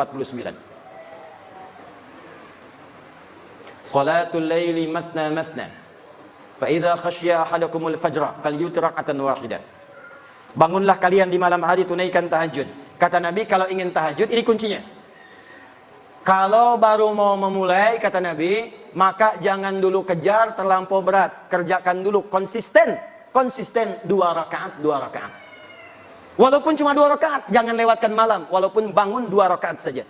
Salatul laili mathna mathna. Fa idza khashiya ahadakumul fajra falyutir rak'atan wahidah. Bangunlah kalian di malam hari, tunaikan tahajud. Kata Nabi, kalau ingin tahajud, ini kuncinya. Kalau baru mau memulai, kata Nabi, maka jangan dulu kejar terlampau berat. Kerjakan dulu konsisten. Konsisten 2 rakaat, 2 rakaat. Walaupun cuma 2 rakaat, jangan lewatkan malam. Walaupun bangun 2 rakaat saja.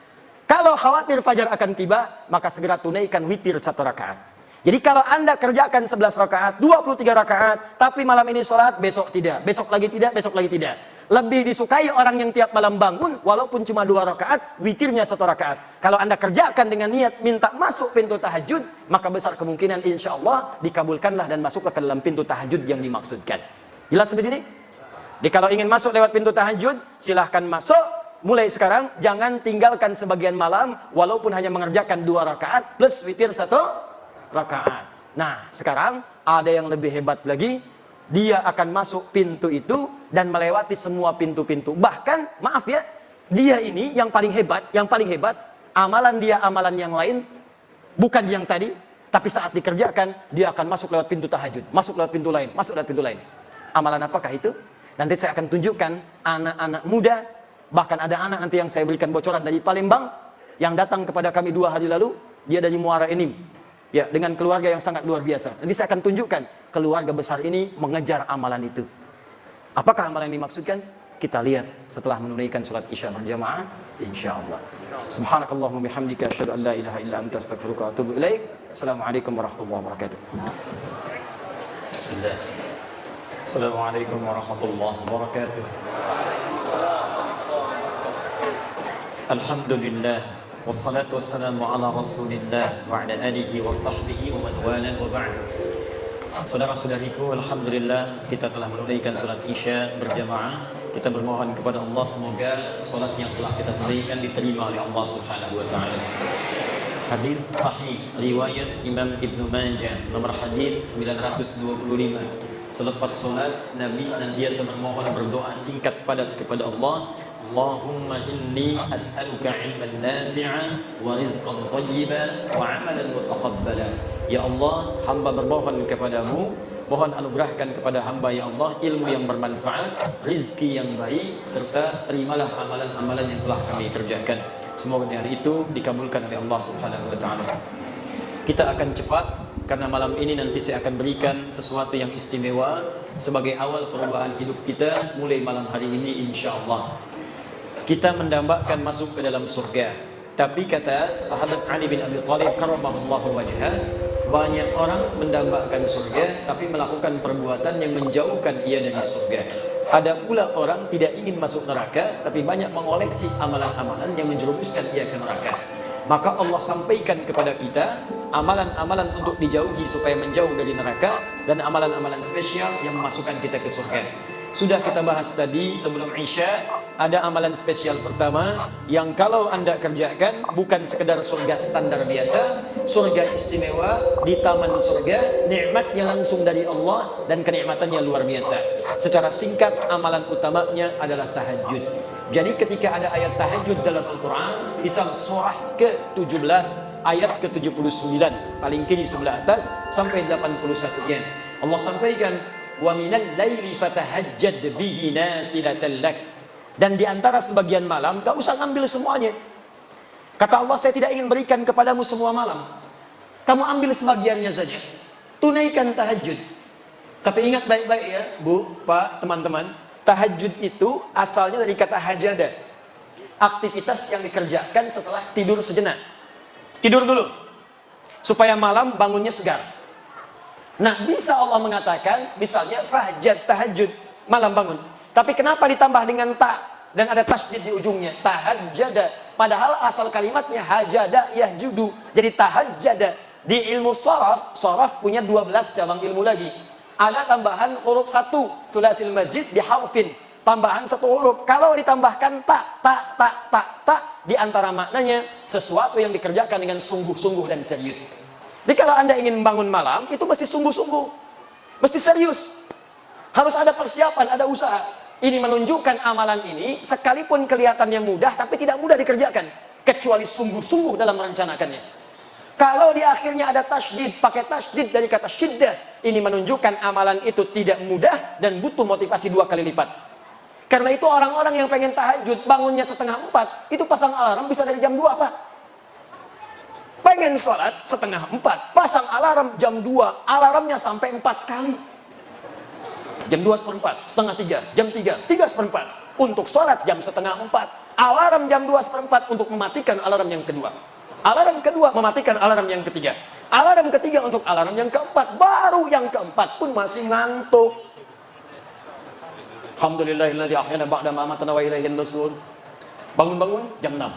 Kalau khawatir fajar akan tiba, maka segera tunaikan witir 1 rakaat. Jadi kalau Anda kerjakan 11 rakaat, 23 rakaat, tapi malam ini sholat, besok tidak. Besok lagi tidak, besok lagi tidak. Lebih disukai orang yang tiap malam bangun, walaupun cuma 2 rakaat, witirnya 1 rakaat. Kalau Anda kerjakan dengan niat minta masuk pintu tahajud, maka besar kemungkinan insya Allah dikabulkanlah dan masuklah ke dalam pintu tahajud yang dimaksudkan. Jelas sampai sini? Jadi kalau ingin masuk lewat pintu tahajud, silahkan masuk. Mulai sekarang, jangan tinggalkan sebagian malam, walaupun hanya mengerjakan 2 rakaat, plus witir 1 rakaat. Nah, sekarang ada yang lebih hebat lagi. Dia akan masuk pintu itu dan melewati semua pintu-pintu. Bahkan, maaf ya, dia ini yang paling hebat, amalan dia amalan yang lain, bukan yang tadi, tapi saat dikerjakan, dia akan masuk lewat pintu tahajud, masuk lewat pintu lain, masuk lewat pintu lain. Amalan apakah itu? Nanti saya akan tunjukkan anak-anak muda, bahkan ada anak nanti yang saya berikan bocoran dari Palembang, yang datang kepada kami 2 hari lalu, dia dari Muara Enim. Ya, dengan keluarga yang sangat luar biasa. Nanti saya akan tunjukkan keluarga besar ini mengejar amalan itu. Apakah amalan yang dimaksudkan? Kita lihat setelah menunaikan salat Isya berjamaah, insyaallah. Subhanakallahumma bihamdika asyhadu an la ilaha illa anta astaghfiruka wa atubu ilaik. Assalamualaikum warahmatullahi wabarakatuh. Bismillah. Assalamualaikum warahmatullahi wabarakatuh. Alhamdulillah. Wassalatu wassalamu ala rasulillah wa ala alihi wa sahbihi wa man wala wa ba'd. Saudara-saudariku, alhamdulillah kita telah menunaikan salat Isya berjamaah. Kita bermohon kepada Allah semoga salat yang telah kita tunaikan diterima oleh Allah Subhanahu wa taala. Hadis sahih riwayat Imam Ibnu Majah nomor hadis 925. Selepas salat Nabi senantiasa bermohon berdoa singkat padat kepada Allah. Allahumma inni as'aluka ilman nafi'an wa rizqan thayyiban wa amalan mutaqabbala. Ya Allah, hamba bermohon kepadamu, mohon anugerahkan kepada hamba ya Allah ilmu yang bermanfaat, rizki yang baik, serta terimalah amalan-amalan yang telah kami kerjakan. Semoga di hari itu dikabulkan oleh Allah Subhanahu wa taala. Kita akan cepat karena malam ini nanti saya akan berikan sesuatu yang istimewa sebagai awal perubahan hidup kita mulai malam hari ini insyaallah. Kita mendambakan masuk ke dalam surga. Tapi kata sahabat Ali bin Abi Thalib karramallahu wajhah, banyak orang mendambakan surga tapi melakukan perbuatan yang menjauhkan ia dari surga. Ada pula orang tidak ingin masuk neraka tapi banyak mengoleksi amalan-amalan yang menjerumuskan ia ke neraka. Maka Allah sampaikan kepada kita amalan-amalan untuk dijauhi supaya menjauh dari neraka dan amalan-amalan spesial yang memasukkan kita ke surga. Sudah kita bahas tadi sebelum Isya, ada amalan spesial pertama yang kalau Anda kerjakan bukan sekedar surga standar biasa, surga istimewa di taman surga, nikmatnya langsung dari Allah dan kenikmatannya luar biasa. Secara singkat, amalan utamanya adalah tahajud. Jadi ketika ada ayat tahajud dalam Al-Quran, misal surah ke-17 ayat ke-79 paling kiri sebelah atas sampai 81-nya, Allah sampaikan, wa minal laili fatahajjad bihi nafilatan lak. Dan di antara sebagian malam, gak usah ngambil semuanya. Kata Allah, saya tidak ingin berikan kepadamu semua malam. Kamu ambil sebagiannya saja. Tunaikan tahajud. Tapi ingat baik-baik ya, Bu, Pak, teman-teman, tahajud itu asalnya dari kata hajada. Aktivitas yang dikerjakan setelah tidur sejenak. Tidur dulu, supaya malam bangunnya segar. Nah, bisa Allah mengatakan, misalnya fahjad, tahajud, malam bangun. Tapi kenapa ditambah dengan ta dan ada tasydid di ujungnya? Tahajjada. Padahal asal kalimatnya hajada yahjudu. Jadi tahajjada. Di ilmu sharaf punya 12 cabang ilmu lagi. Ada tambahan huruf 1, thulathil mazid di harfin. Tambahan 1 huruf. Kalau ditambahkan ta, di antara maknanya sesuatu yang dikerjakan dengan sungguh-sungguh dan serius. Jadi kalau Anda ingin bangun malam, itu mesti sungguh-sungguh. Mesti serius. Harus ada persiapan, ada usaha. Ini menunjukkan amalan ini, sekalipun kelihatannya mudah, tapi tidak mudah dikerjakan. Kecuali sungguh-sungguh dalam merencanakannya. Kalau di akhirnya ada tasydid, pakai tasydid dari kata syiddah, ini menunjukkan amalan itu tidak mudah dan butuh motivasi 2 kali lipat. Karena itu orang-orang yang pengen tahajud, bangunnya 3:30, itu pasang alarm bisa dari jam 2, Pak. Pengen sholat 3:30, pasang alarm jam 2, alarmnya sampai 4 kali. Jam 2:15, 2:30, jam 3, 3:15. Untuk sholat jam 3:30, alarm jam 2:15 untuk mematikan alarm yang kedua. Alarm kedua mematikan alarm yang ketiga. Alarm ketiga untuk alarm yang keempat. Baru yang keempat pun masih ngantuk. Alhamdulillahilladzi ahyana ba'da ma amatana wa ilaihin nusyur. Bangun-bangun jam 6.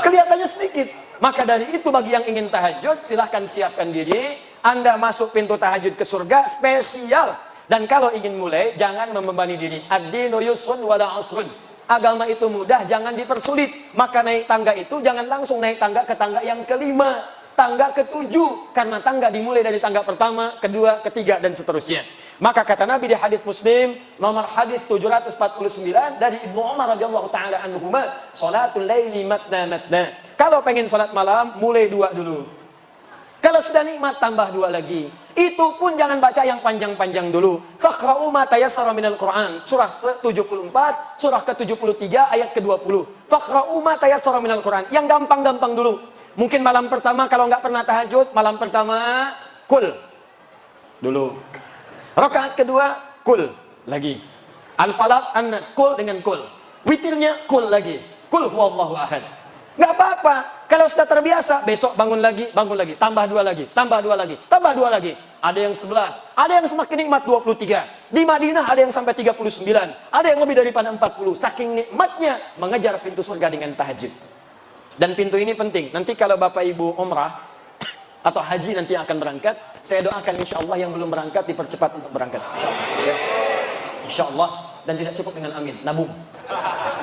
Kelihatannya sedikit. Maka dari itu bagi yang ingin tahajud, silahkan siapkan diri. Anda masuk pintu tahajud ke surga spesial. Dan kalau ingin mulai, jangan membebani diri. Ad-dinu yusrun wala usrun. Agama itu mudah, jangan dipersulit. Maka naik tangga itu jangan langsung naik tangga ke tangga yang kelima, tangga ke-7. Karena tangga dimulai dari tangga pertama, kedua, ketiga, dan seterusnya. Maka kata Nabi di hadis Muslim, nomor hadis 749 dari Ibnu Umar radhiyallahu taala anhuma, salatul laili matna matna. Kalau pengen salat malam, mulai 2 dulu. Kalau sudah nikmat, tambah 2 lagi. Itu pun jangan baca yang panjang-panjang dulu. Faqra'u ma tayassara minal Qur'an. Surah 74, surah ke-73, ayat ke-20. Faqra'u ma tayassara minal Qur'an. Yang gampang-gampang dulu. Mungkin malam pertama kalau nggak pernah tahajud, malam pertama kul dulu. Rakaat kedua kul lagi. Al-Falaq, An-Nas, kul dengan kul. Witirnya kul lagi. Kul huwallahu ahad. Nggak apa-apa. Kalau sudah terbiasa, besok bangun lagi, tambah 2 lagi, tambah 2 lagi, tambah 2 lagi. Ada yang 11, ada yang semakin nikmat 23. Di Madinah ada yang sampai 39, ada yang lebih daripada 40. Saking nikmatnya mengejar pintu surga dengan tahajud. Dan pintu ini penting. Nanti kalau Bapak Ibu umrah atau haji nanti akan berangkat, saya doakan insya Allah yang belum berangkat dipercepat untuk berangkat. Insya Allah. Ya. Insya Allah. Dan tidak cukup dengan amin, nabung.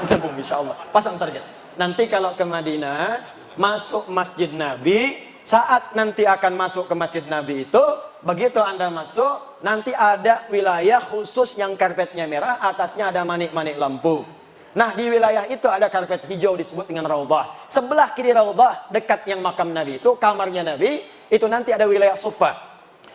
Nabung insya Allah. Pasang target. Nanti kalau ke Madinah, masuk Masjid Nabi, saat nanti akan masuk ke Masjid Nabi itu, begitu Anda masuk, nanti ada wilayah khusus yang karpetnya merah, atasnya ada manik-manik lampu. Nah, di wilayah itu ada karpet hijau disebut dengan Raudhah. Sebelah kiri Raudhah, dekat yang makam Nabi itu, kamarnya Nabi, itu nanti ada wilayah Sufa.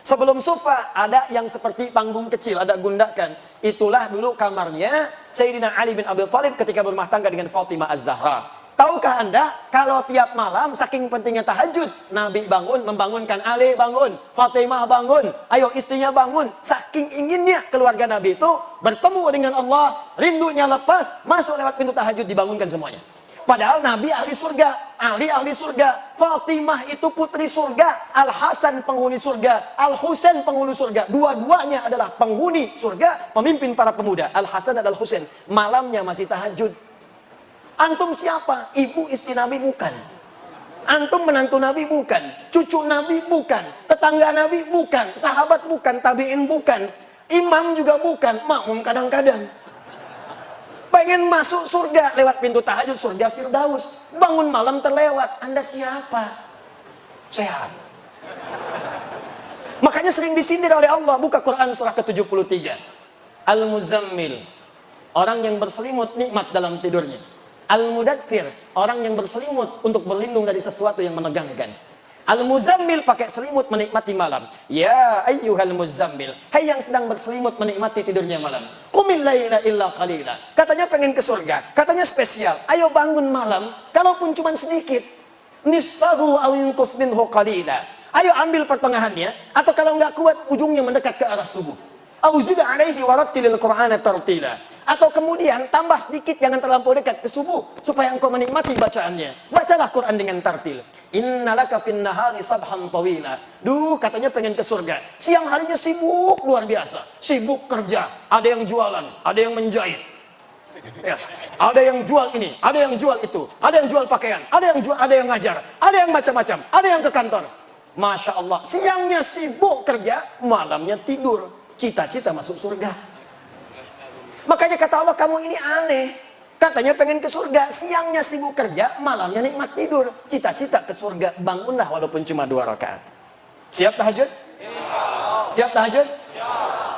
Sebelum Sufa, ada yang seperti panggung kecil, ada gundakan. Itulah dulu kamarnya Sayyidina Ali bin Abi Thalib ketika berumah tangga dengan Fatimah Az-Zahra. Tahukah Anda, kalau tiap malam, saking pentingnya tahajud, Nabi bangun, membangunkan Ali bangun, Fatimah bangun, ayo istrinya bangun. Saking inginnya keluarga Nabi itu bertemu dengan Allah, rindunya lepas, masuk lewat pintu tahajud, dibangunkan semuanya. Padahal Nabi ahli surga, Ali ahli surga, Fatimah itu putri surga, Al-Hasan penghuni surga, Al-Husain penghuni surga. Dua-duanya adalah penghuni surga, pemimpin para pemuda. Al-Hasan dan Al-Husain malamnya masih tahajud. Antum siapa? Ibu istri Nabi bukan. Antum menantu Nabi bukan. Cucu Nabi bukan. Tetangga Nabi bukan. Sahabat bukan. Tabi'in bukan. Imam juga bukan, makmum kadang-kadang. Pengen masuk surga lewat pintu tahajud, surga Firdaus. Bangun malam terlewat. Anda siapa? Sehat. Makanya sering disindir oleh Allah. Buka Quran surah ke-73. Al-Muzammil, orang yang berselimut nikmat dalam tidurnya. Al-Mudaththir, orang yang berselimut untuk berlindung dari sesuatu yang menegangkan. Al-Muzammil pakai selimut menikmati malam. Ya ayyuhal muzammil, hai yang sedang berselimut menikmati tidurnya malam. Qumil laila illa qalila. Katanya pengen ke surga, katanya spesial. Ayo bangun malam, kalaupun cuma sedikit. Nisfahu aw yunqus minhu qalila. Ayo ambil pertengahannya, atau kalau nggak kuat ujungnya mendekat ke arah subuh. Au zid alaihi warattilil qur'ana tartila. Atau kemudian tambah sedikit, jangan terlampau dekat ke subuh, supaya engkau menikmati bacaannya. Bacalah Quran dengan tartil. Innalaka fin nahari sabhan tawila. Duh, katanya pengen ke surga. Siang harinya sibuk luar biasa. Sibuk kerja. Ada yang jualan, ada yang menjahit. Ya, ada yang jual ini, ada yang jual itu, ada yang jual pakaian, ada yang jual, ada yang ngajar, ada yang macam-macam, ada yang ke kantor. Masya Allah, siangnya sibuk kerja, malamnya tidur. Cita-cita masuk surga. Makanya kata Allah, kamu ini aneh. Katanya pengen ke surga, siangnya sibuk kerja, malamnya nikmat tidur. Cita-cita ke surga, bangunlah walaupun cuma 2 rakaat. Siap tahajud? Siap tahajud?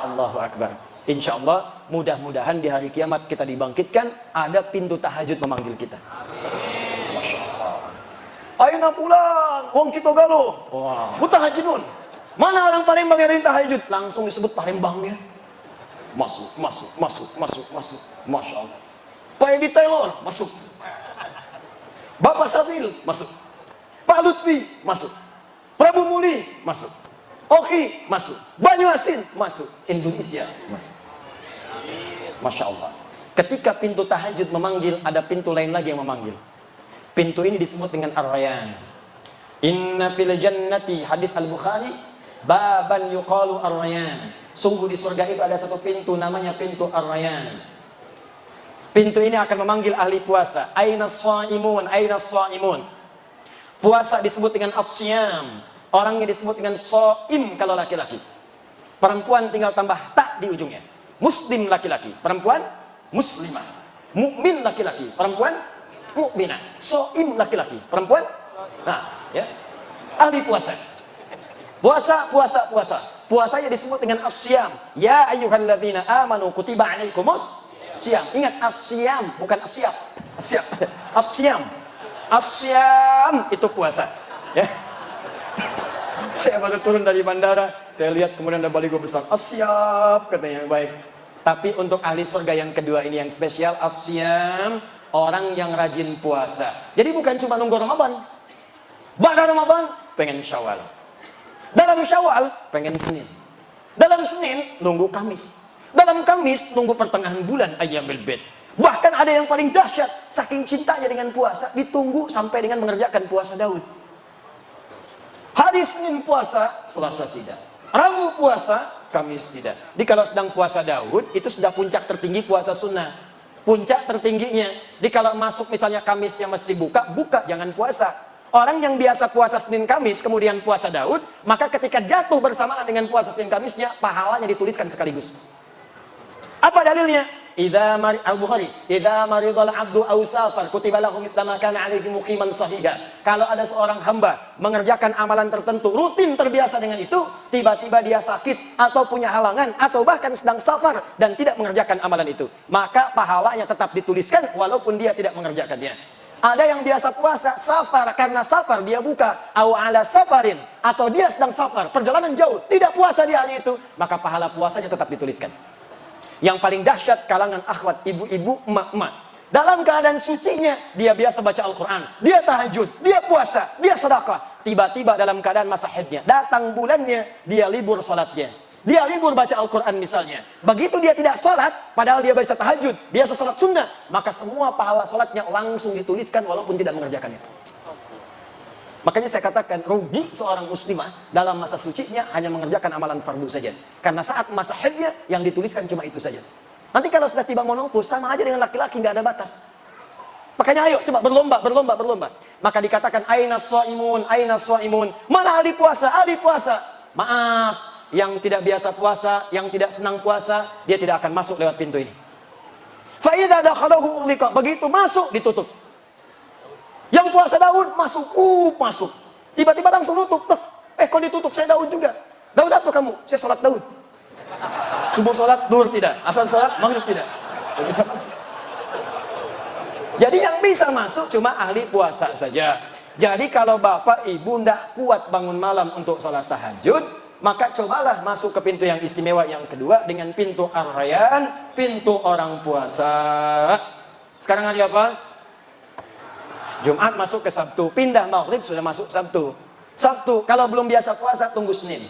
Allahu Akbar. Insya Allah, mudah-mudahan di hari kiamat kita dibangkitkan, ada pintu tahajud memanggil kita. Masya Allah. Aina fulan, wong kita galuh. Wah, mutahajidun. Mana orang Palembang yang tahajud? Langsung disebut Palembangnya. Masuk. Masya Allah. Pak Edi Taylor, masuk. Bapak Safil, masuk. Pak Lutfi, masuk. Prabu Muli, masuk. Oki, masuk. Banyu Asin, masuk. Indonesia, masuk. Masya Allah. Ketika pintu tahajud memanggil, ada pintu lain lagi yang memanggil. Pintu ini disebut dengan Ar-Rayyan. Inna fil jannati, hadis Al-Bukhari, baban yuqalu Ar-Rayyan. Sungguh di surga itu ada satu pintu, namanya pintu Ar-Rayyan. Pintu ini akan memanggil ahli puasa. Aina shaimun, aina shaimun. Puasa disebut dengan as-siyam. Orangnya disebut dengan shaim kalau laki-laki. Perempuan tinggal tambah tak di ujungnya. Muslim laki-laki, perempuan muslimah. Mukmin laki-laki, perempuan mukminah. Shaim laki-laki, perempuan. Nah, ya. Ahli puasa. Puasa. Puasanya disebut dengan as-siyam. Ya ayyuhalladzina amanu kutiba alaikumus siyam. Ingat as-siyam, bukan asyam. As-siyam. As-siyam itu puasa. Ya. Saya baru turun dari bandara, saya lihat kemudian ada baligo besar. As-siyam katanya, baik. Tapi untuk ahli surga yang kedua ini yang spesial, as-siyam, orang yang rajin puasa. Jadi bukan cuma nunggu Ramadan. Pada Ramadan pengen Syawal. Dalam Syawal, pengen Senin. Dalam Senin, nunggu Kamis. Dalam Kamis, nunggu pertengahan bulan Ayyamul Bid. Bahkan ada yang paling dahsyat, saking cintanya dengan puasa, ditunggu sampai dengan mengerjakan puasa Daud. Hari Senin puasa, Selasa tidak. Rabu puasa, Kamis tidak. Jadi kalau sedang puasa Daud, itu sudah puncak tertinggi puasa sunnah. Puncak tertingginya. Jadi kalau masuk misalnya Kamisnya mesti buka, jangan puasa. Orang yang biasa puasa Senin Kamis, kemudian puasa Daud, maka ketika jatuh bersamaan dengan puasa Senin Kamisnya, pahalanya dituliskan sekaligus. Apa dalilnya? Al-Bukhari, idza maridal abdu aw safar kutiba lahu mithla ma kana alaihi muqiman sahiha. Kalau ada seorang hamba mengerjakan amalan tertentu, rutin terbiasa dengan itu, tiba-tiba dia sakit atau punya halangan atau bahkan sedang safar dan tidak mengerjakan amalan itu, maka pahalanya tetap dituliskan walaupun dia tidak mengerjakannya. Ada yang biasa puasa safar, karena safar dia buka, au ala safarin, atau dia sedang safar, perjalanan jauh, tidak puasa di hari itu, maka pahala puasanya tetap dituliskan. Yang paling dahsyat kalangan akhwat, ibu-ibu, emak-emak. Dalam keadaan sucinya, dia biasa baca Al-Quran, dia tahajud, dia puasa, dia sedekah. Tiba-tiba dalam keadaan masa haidnya, datang bulannya, dia libur salatnya. Dia libur baca Al-Quran misalnya. Begitu dia tidak sholat, padahal dia biasa tahajud, biasa sholat sunnah, maka semua pahala sholatnya langsung dituliskan walaupun tidak mengerjakan itu. Makanya saya katakan, rugi seorang muslimah dalam masa sucinya hanya mengerjakan amalan fardu saja. Karena saat masa haidnya yang dituliskan cuma itu saja. Nanti kalau sudah tiba menopause, sama aja dengan laki-laki, nggak ada batas. Makanya ayo coba berlomba. Maka dikatakan aina shaimun, aina shaimun. Mana ahli puasa? Ahli puasa. Maaf, yang tidak biasa puasa, yang tidak senang puasa, dia tidak akan masuk lewat pintu ini. Fa idza dakhalahu ughliqa, begitu masuk ditutup. Yang puasa Daud masuk, masuk. Tiba-tiba langsung tutup. Kok ditutup? Saya Daud juga. Daud apa kamu? Saya sholat Daud. Subuh sholat, duhur tidak. Asar sholat, maghrib tidak. Tidak bisa masuk. Jadi yang bisa masuk cuma ahli puasa saja. Jadi kalau bapak ibu tidak kuat bangun malam untuk sholat tahajud, maka cobalah masuk ke pintu yang istimewa yang kedua dengan pintu Ar-Rayyan, pintu orang puasa. Sekarang hari apa? Jumat masuk ke Sabtu, pindah Maghrib sudah masuk Sabtu. Sabtu, kalau belum biasa puasa tunggu Senin.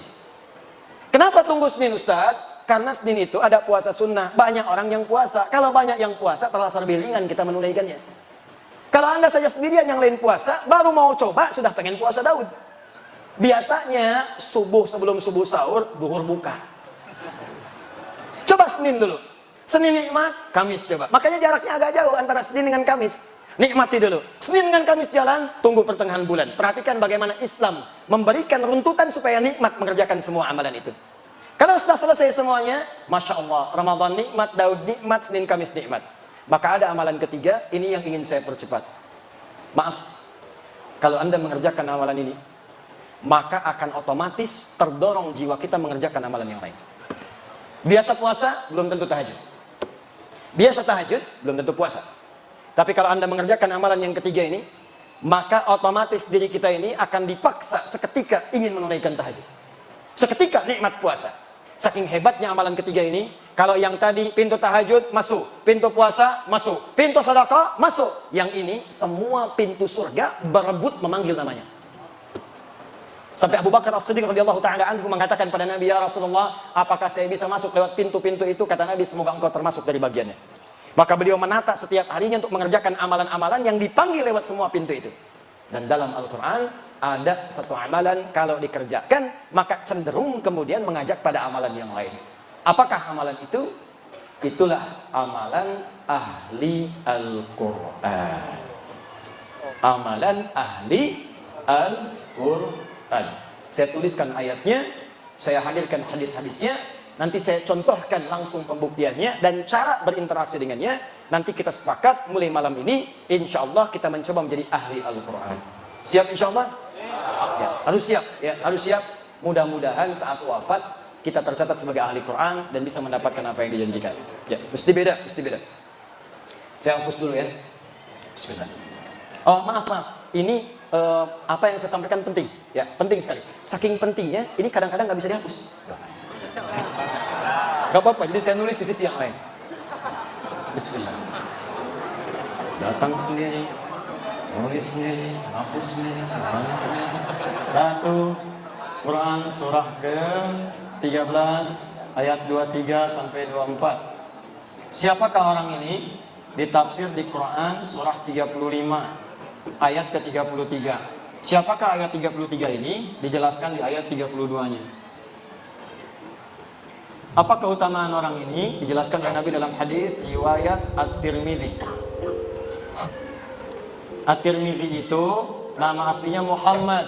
Kenapa tunggu Senin Ustaz? Karena Senin itu ada puasa sunnah, banyak orang yang puasa. Kalau banyak yang puasa terasa lebih ringan kita menunaikannya. Kalau Anda saja sendirian yang lain puasa, baru mau coba sudah pengen puasa Daud. Biasanya subuh sebelum subuh sahur, duhur buka. Coba Senin dulu. Senin nikmat, Kamis coba. Makanya jaraknya agak jauh antara Senin dengan Kamis. Nikmati dulu. Senin dengan Kamis jalan, tunggu pertengahan bulan. Perhatikan bagaimana Islam memberikan runtutan supaya nikmat mengerjakan semua amalan itu. Kalau sudah selesai semuanya, Masya Allah, Ramadan nikmat, Daud nikmat, Senin Kamis nikmat. Maka ada amalan ketiga, ini yang ingin saya percepat. Maaf, kalau Anda mengerjakan amalan ini, maka akan otomatis terdorong jiwa kita mengerjakan amalan yang lain. Biasa puasa, belum tentu tahajud. Biasa tahajud, belum tentu puasa. Tapi kalau Anda mengerjakan amalan yang ketiga ini, maka otomatis diri kita ini akan dipaksa seketika ingin menunaikan tahajud. Seketika nikmat puasa. Saking hebatnya amalan ketiga ini, kalau yang tadi pintu tahajud masuk, pintu puasa masuk, pintu sedekah masuk. Yang ini semua pintu surga berebut memanggil namanya. Sampai Abu Bakar As-Siddiq radhiyallahu taala anhu mengatakan pada Nabi, "Ya Rasulullah, apakah saya bisa masuk lewat pintu-pintu itu?" Kata Nabi, "Semoga engkau termasuk dari bagiannya." Maka beliau menata setiap harinya untuk mengerjakan amalan-amalan yang dipanggil lewat semua pintu itu. Dan dalam Al-Quran ada satu amalan kalau dikerjakan maka cenderung kemudian mengajak pada amalan yang lain. Apakah amalan itu? Itulah amalan ahli Al-Quran. Amalan ahli Al-Quran. Saya tuliskan ayatnya, saya hadirkan hadis-hadisnya. Nanti saya contohkan langsung pembuktiannya dan cara berinteraksi dengannya. Nanti kita sepakat mulai malam ini, insya Allah kita mencoba menjadi ahli Al-Quran. Siap insya Allah? Ya, harus siap. Ya, harus siap. Mudah-mudahan saat wafat kita tercatat sebagai ahli Quran dan bisa mendapatkan apa yang dijanjikan. Ya, mesti beda, mesti beda. Saya hapus dulu ya. Bismillah. Oh maaf. Ini apa yang saya sampaikan penting. Ya, penting sekali. Saking pentingnya, ini kadang-kadang nggak bisa dihapus. Gak apa-apa, jadi saya nulis di sisi yang lain. Bismillah. Datang sendiri, nulis sendiri, hapus sendiri, hapus sendiri. 1 Quran surah ke-13 ayat 23 sampai 24. Siapakah orang ini? Ditafsir di Quran surah 35 ayat ke-33. Siapakah ayat 33 ini? Dijelaskan di ayat 32-nya. Apa keutamaan orang ini? Dijelaskan oleh Nabi dalam hadis riwayat At-Tirmidzi. At-Tirmidzi itu nama aslinya Muhammad.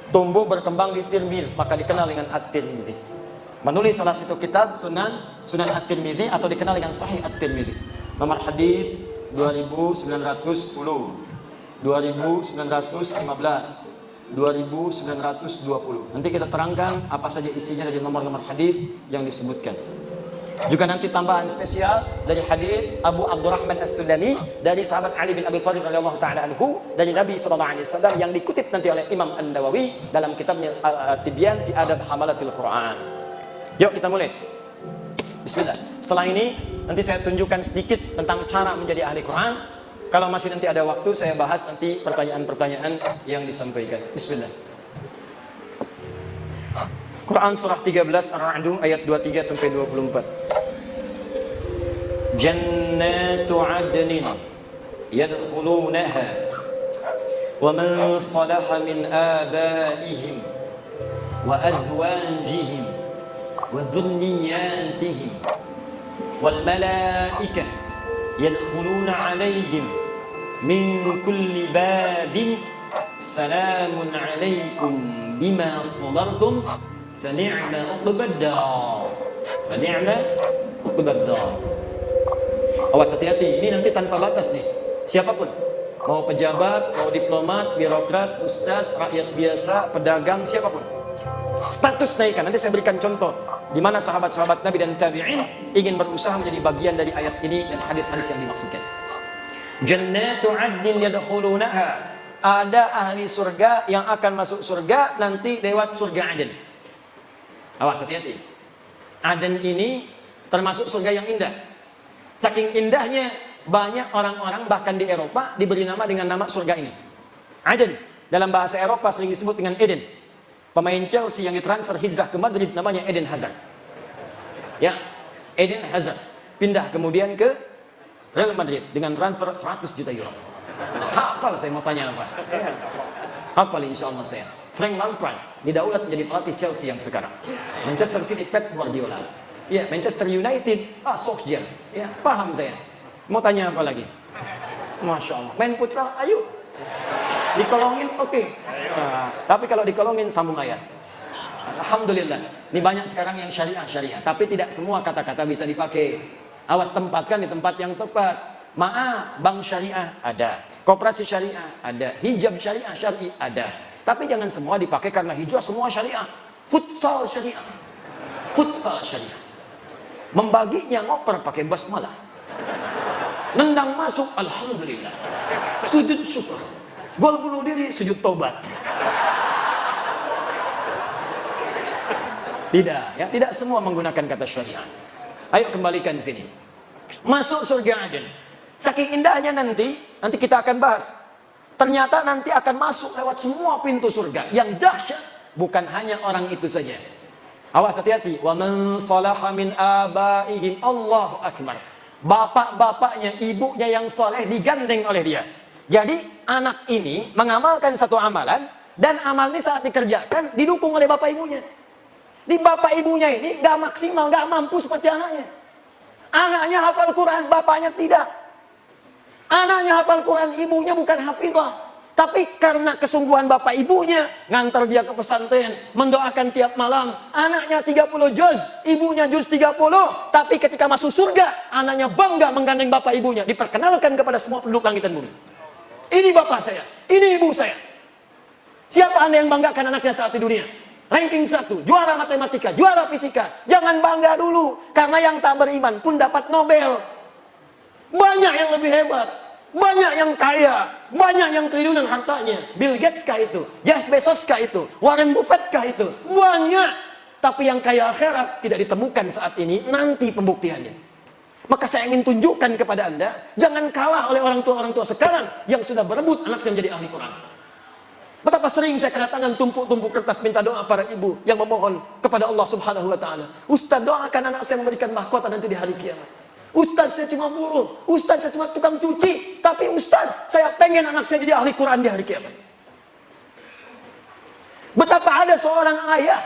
Tumbuh berkembang di Tirmidzi, maka dikenal dengan At-Tirmidzi. Menulis salah satu kitab Sunan At-Tirmidzi atau dikenal dengan Sahih At-Tirmidzi. Nomor hadis 2910, 2915. 2920. Nanti kita terangkan apa saja isinya dari nomor-nomor hadis yang disebutkan. Juga nanti tambahan spesial dari hadis Abu Abdurrahman As-Sulami dari sahabat Ali bin Abi Thalib radhiyallahu taala anhu dari Nabi sallallahu alaihi wasallam yang dikutip nanti oleh Imam An-Nawawi dalam kitabnya Tibyan fi Adab Hamalatil Quran. Yuk kita mulai. Bismillah. Setelah ini nanti saya tunjukkan sedikit tentang cara menjadi ahli Quran. Kalau masih nanti ada waktu, saya bahas nanti pertanyaan-pertanyaan yang disampaikan. Bismillah. Quran surah 13 Ar-Ra'd ayat 23 sampai 24. Jannatu 'adnin yadkhulunaha wa man salaha min abaihim wa azwajihim wa dhurriyyatihim wal malaikah yadkhuluna 'alaihim min kulli babin salamun 'alaikum bima sabartum فنعم عقبى الدار. فنعم عقبى الدار. Awas, hati-hati, ini nanti tanpa batas nih. Siapapun, mau pejabat, mau diplomat, birokrat, ustadz, rakyat biasa, pedagang, siapapun. Status naikkan. Nanti saya berikan contoh di mana sahabat-sahabat Nabi dan tabi'in ingin berusaha menjadi bagian dari ayat ini dan hadis-hadis yang dimaksudkan. Jannatu 'adnin yadkhulunaha. Ada ahli surga yang akan masuk surga nanti lewat surga Aden. Awas, hati-hati. Aden ini termasuk surga yang indah. Saking indahnya, banyak orang-orang bahkan di Eropa diberi nama dengan nama surga ini. Aden, dalam bahasa Eropa sering disebut dengan Eden. Pemain Chelsea yang ditransfer hijrah ke Madrid namanya Eden Hazard. Ya, Eden Hazard pindah kemudian ke Real Madrid dengan transfer 100 juta euro. Hafal saya mau tanya apa? Hafal insya Allah saya. Frank Lampard didaulat menjadi pelatih Chelsea yang sekarang. Manchester City Pep Guardiola. Ya, Manchester United Solskjaer. Ya, paham saya. Mau tanya apa lagi? Masya Allah. Main futsal, ayo. Dikolongin, oke. Nah, tapi kalau dikolongin sambung ayat. Alhamdulillah. Ini banyak sekarang yang syariah. Tapi tidak semua kata-kata bisa dipakai. Awas, tempatkan di tempat yang tepat. Maaf, bank syariah ada. Koperasi syariah ada. Hijab syariah ada. Tapi jangan semua dipakai karena hijrah semua syariah. Futsal syariah. Futsal syariah. Membaginya ngoper pakai basmalah. Nendang masuk, alhamdulillah. Sujud syukur. Gol bunuh diri, sujud tobat. Tidak, ya, tidak semua menggunakan kata syariah. Ayo kembalikan di sini. Masuk surga Aden. Saking indahnya nanti kita akan bahas. Ternyata nanti akan masuk lewat semua pintu surga. Yang dahsyat bukan hanya orang itu saja. Awas, hati-hati. Wa man salaha min abaihim, Allahu akbar. Bapak-bapaknya, ibunya yang soleh digandeng oleh dia. Jadi anak ini mengamalkan satu amalan dan amal ini saat dikerjakan didukung oleh bapak ibunya. Di bapak ibunya ini gak maksimal, gak mampu seperti anaknya. Anaknya hafal Quran, bapaknya tidak. Anaknya hafal Quran, ibunya bukan hafizah. Tapi karena kesungguhan bapak ibunya, ngantar dia ke pesantren, mendoakan tiap malam. Anaknya 30 juz, ibunya juz 30. Tapi ketika masuk surga, anaknya bangga menggandeng bapak ibunya. Diperkenalkan kepada semua penduduk langit dan bumi. Ini bapak saya, ini ibu saya. Siapa Anda yang banggakan anaknya saat di dunia? Ranking 1, juara matematika, juara fisika. Jangan bangga dulu, karena yang tak beriman pun dapat Nobel. Banyak yang lebih hebat. Banyak yang kaya, banyak yang triliunan hartanya. Bill Gates kah itu? Jeff Bezos kah itu? Warren Buffett kah itu? Banyak. Tapi yang kaya akhirat tidak ditemukan saat ini, nanti pembuktiannya. Maka saya ingin tunjukkan kepada Anda, jangan kalah oleh orang tua sekarang yang sudah berebut anak yang jadi ahli Quran. Betapa sering saya kedatangan tumpuk-tumpuk kertas minta doa para ibu yang memohon kepada Allah Subhanahu wa taala. Ustaz, doakan anak saya memberikan mahkota nanti di hari kiamat. Ustaz, saya cuma buruh. Ustaz, saya cuma tukang cuci. Tapi Ustaz, saya pengen anak saya jadi ahli Quran di hari kiamat. Betapa ada seorang ayah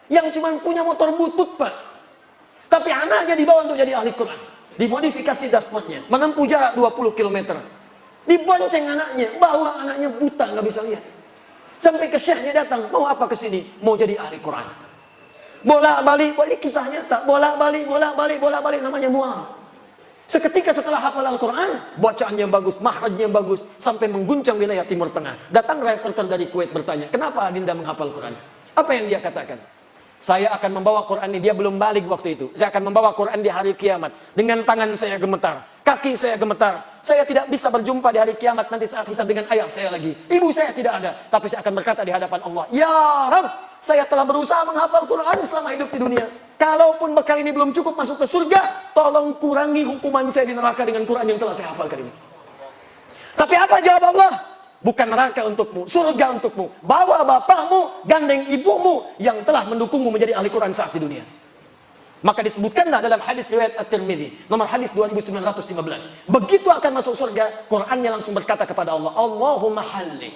yang cuma punya motor butut, Pak. Tapi anaknya dibawa untuk jadi ahli Quran. Dimodifikasi dashboardnya, menempuh jarak 20 km. Dibonceng anaknya, bawa anaknya buta, nggak bisa lihat. Sampai ke syekhnya datang, mau apa ke sini? Mau jadi ahli Quran. Bolak-balik, ini kisah nyata. Bolak-balik, namanya Mu'adh. Seketika setelah hafal Al-Quran, bacaannya bagus, makhrajnya bagus, sampai mengguncang wilayah Timur Tengah. Datang reporter dari Kuwait bertanya, kenapa Adinda menghafal Quran? Apa yang dia katakan? Saya akan membawa Quran ini, dia belum balik waktu itu. Saya akan membawa Quran di hari kiamat. Dengan tangan saya gemetar, kaki saya gemetar. Saya tidak bisa berjumpa di hari kiamat nanti saat hisab dengan ayah saya lagi. Ibu saya tidak ada. Tapi saya akan berkata di hadapan Allah, ya Rabb, saya telah berusaha menghafal Quran selama hidup di dunia. Kalaupun bekal ini belum cukup masuk ke surga, tolong kurangi hukuman saya di neraka dengan Quran yang telah saya hafalkan ini. Tapi apa jawab Allah? Bukan neraka untukmu, surga untukmu. Bawa bapakmu, gandeng ibumu yang telah mendukungmu menjadi ahli Quran saat di dunia. Maka disebutkanlah dalam hadis riwayat At-Tirmidzi, nomor hadis 2915. Begitu akan masuk surga, Qurannya langsung berkata kepada Allah, Allahumma halli.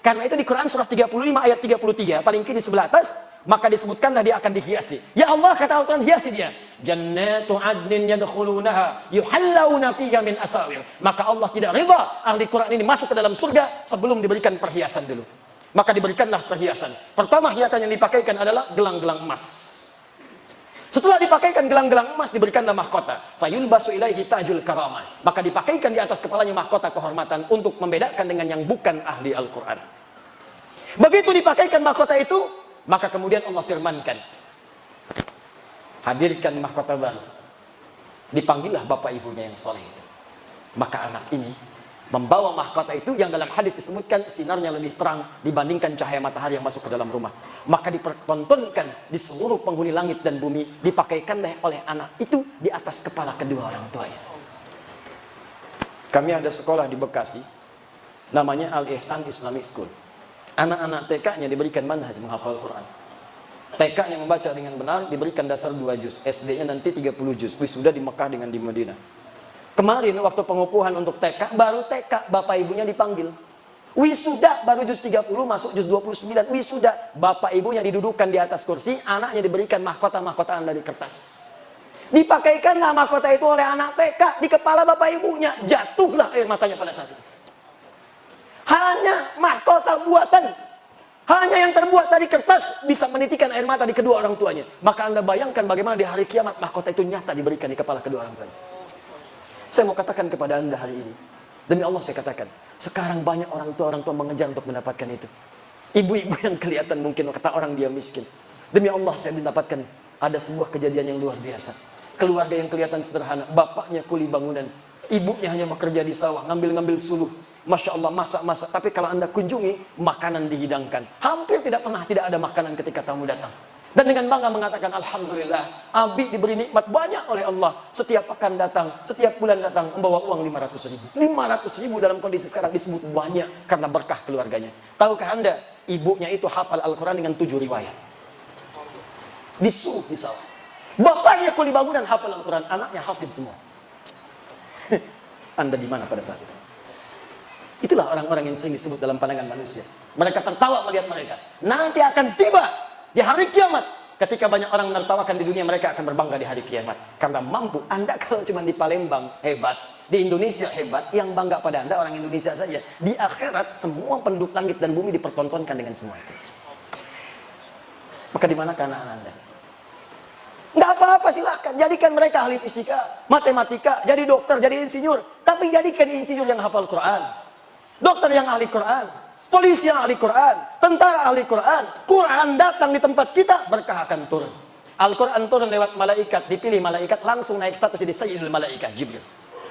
Karena itu di Quran surah 35 ayat 33, paling kiri sebelah atas, maka disebutkanlah dia akan dihiasi. Ya Allah, kata Al-Quran, hiasi dia. Jannatu adnin yadkhulunaha yuhallawna fiha min asawir. Maka Allah tidak rida ahli Quran ini masuk ke dalam surga sebelum diberikan perhiasan dulu. Maka diberikanlah perhiasan. Pertama hiasan yang dipakaikan adalah gelang-gelang emas. Setelah dipakaikan gelang-gelang emas, diberikanlah mahkota. Fayulbasu ilaihi tajul karamah. Maka dipakaikan di atas kepalanya mahkota kehormatan untuk membedakan dengan yang bukan ahli Al-Quran. Begitu dipakaikan mahkota itu, maka kemudian Allah firmankan, hadirkan mahkota baru. Dipanggillah bapak ibunya yang soleh. Maka anak ini membawa mahkota itu yang dalam hadis disebutkan sinarnya lebih terang dibandingkan cahaya matahari yang masuk ke dalam rumah. Maka dipertontonkan di seluruh penghuni langit dan bumi, dipakaikan oleh anak itu di atas kepala kedua orang tuanya. Kami ada sekolah di Bekasi, namanya Al-Ihsan Islamic School. Anak-anak TK-nya diberikan manhaj menghafal Quran. TK-nya membaca dengan benar, diberikan dasar 2 juz. SD-nya nanti 30 juz. Wisuda di Mekah dengan di Madinah. Kemarin waktu pengukuhan untuk TK, baru TK bapak ibunya dipanggil. Wisuda baru juz 30 masuk juz 29. Wisuda bapak ibunya didudukan di atas kursi, anaknya diberikan mahkota-mahkotaan dari kertas. Dipakaikanlah mahkota itu oleh anak TK di kepala bapak ibunya. Jatuhlah air matanya pada saat itu. Hanya mahkota buatan, hanya yang terbuat dari kertas bisa menitikan air mata di kedua orang tuanya. Maka Anda bayangkan bagaimana di hari kiamat mahkota itu nyata diberikan di kepala kedua orang tuanya. Saya mau katakan kepada Anda hari ini, demi Allah saya katakan, sekarang banyak orang tua mengejar untuk mendapatkan itu. Ibu-ibu yang kelihatan mungkin kata orang dia miskin. Demi Allah saya mendapatkan ada sebuah kejadian yang luar biasa. Keluarga yang kelihatan sederhana, bapaknya kuli bangunan, ibunya hanya bekerja di sawah, ngambil-ngambil suluh. Masya Allah, masak-masak. Tapi kalau Anda kunjungi, makanan dihidangkan. Hampir tidak pernah tidak ada makanan ketika tamu datang. Dan dengan bangga mengatakan, Alhamdulillah, Abi diberi nikmat banyak oleh Allah. Setiap pekan datang, setiap bulan datang, membawa uang 500 ribu. 500 ribu dalam kondisi sekarang disebut banyak karena berkah keluarganya. Tahukah Anda, ibunya itu hafal Al-Quran dengan 7 riwayat. Disuruh di sawah. Bapaknya kuli bangunan hafal Al-Quran, anaknya hafid semua. Anda di mana pada saat itu? Itulah orang-orang yang sering disebut dalam pandangan manusia. Mereka tertawa melihat mereka. Nanti akan tiba di hari kiamat. Ketika banyak orang menertawakan di dunia, mereka akan berbangga di hari kiamat. Karena mampu. Anda kalau cuma di Palembang, hebat. Di Indonesia, hebat. Yang bangga pada Anda, orang Indonesia saja. Di akhirat, semua penduduk langit dan bumi dipertontonkan dengan semua itu. Maka di mana anak Anda? Nggak apa-apa, silakan. Jadikan mereka ahli fisika, matematika, jadi dokter, jadi insinyur. Tapi jadikan insinyur yang hafal Quran. Dokter yang ahli Quran, polisi yang ahli Quran, tentara ahli Quran. Quran datang di tempat kita, berkah akan turun. Al-Quran turun lewat malaikat, dipilih malaikat, langsung naik status jadi Sayyidul Malaikat, Jibril.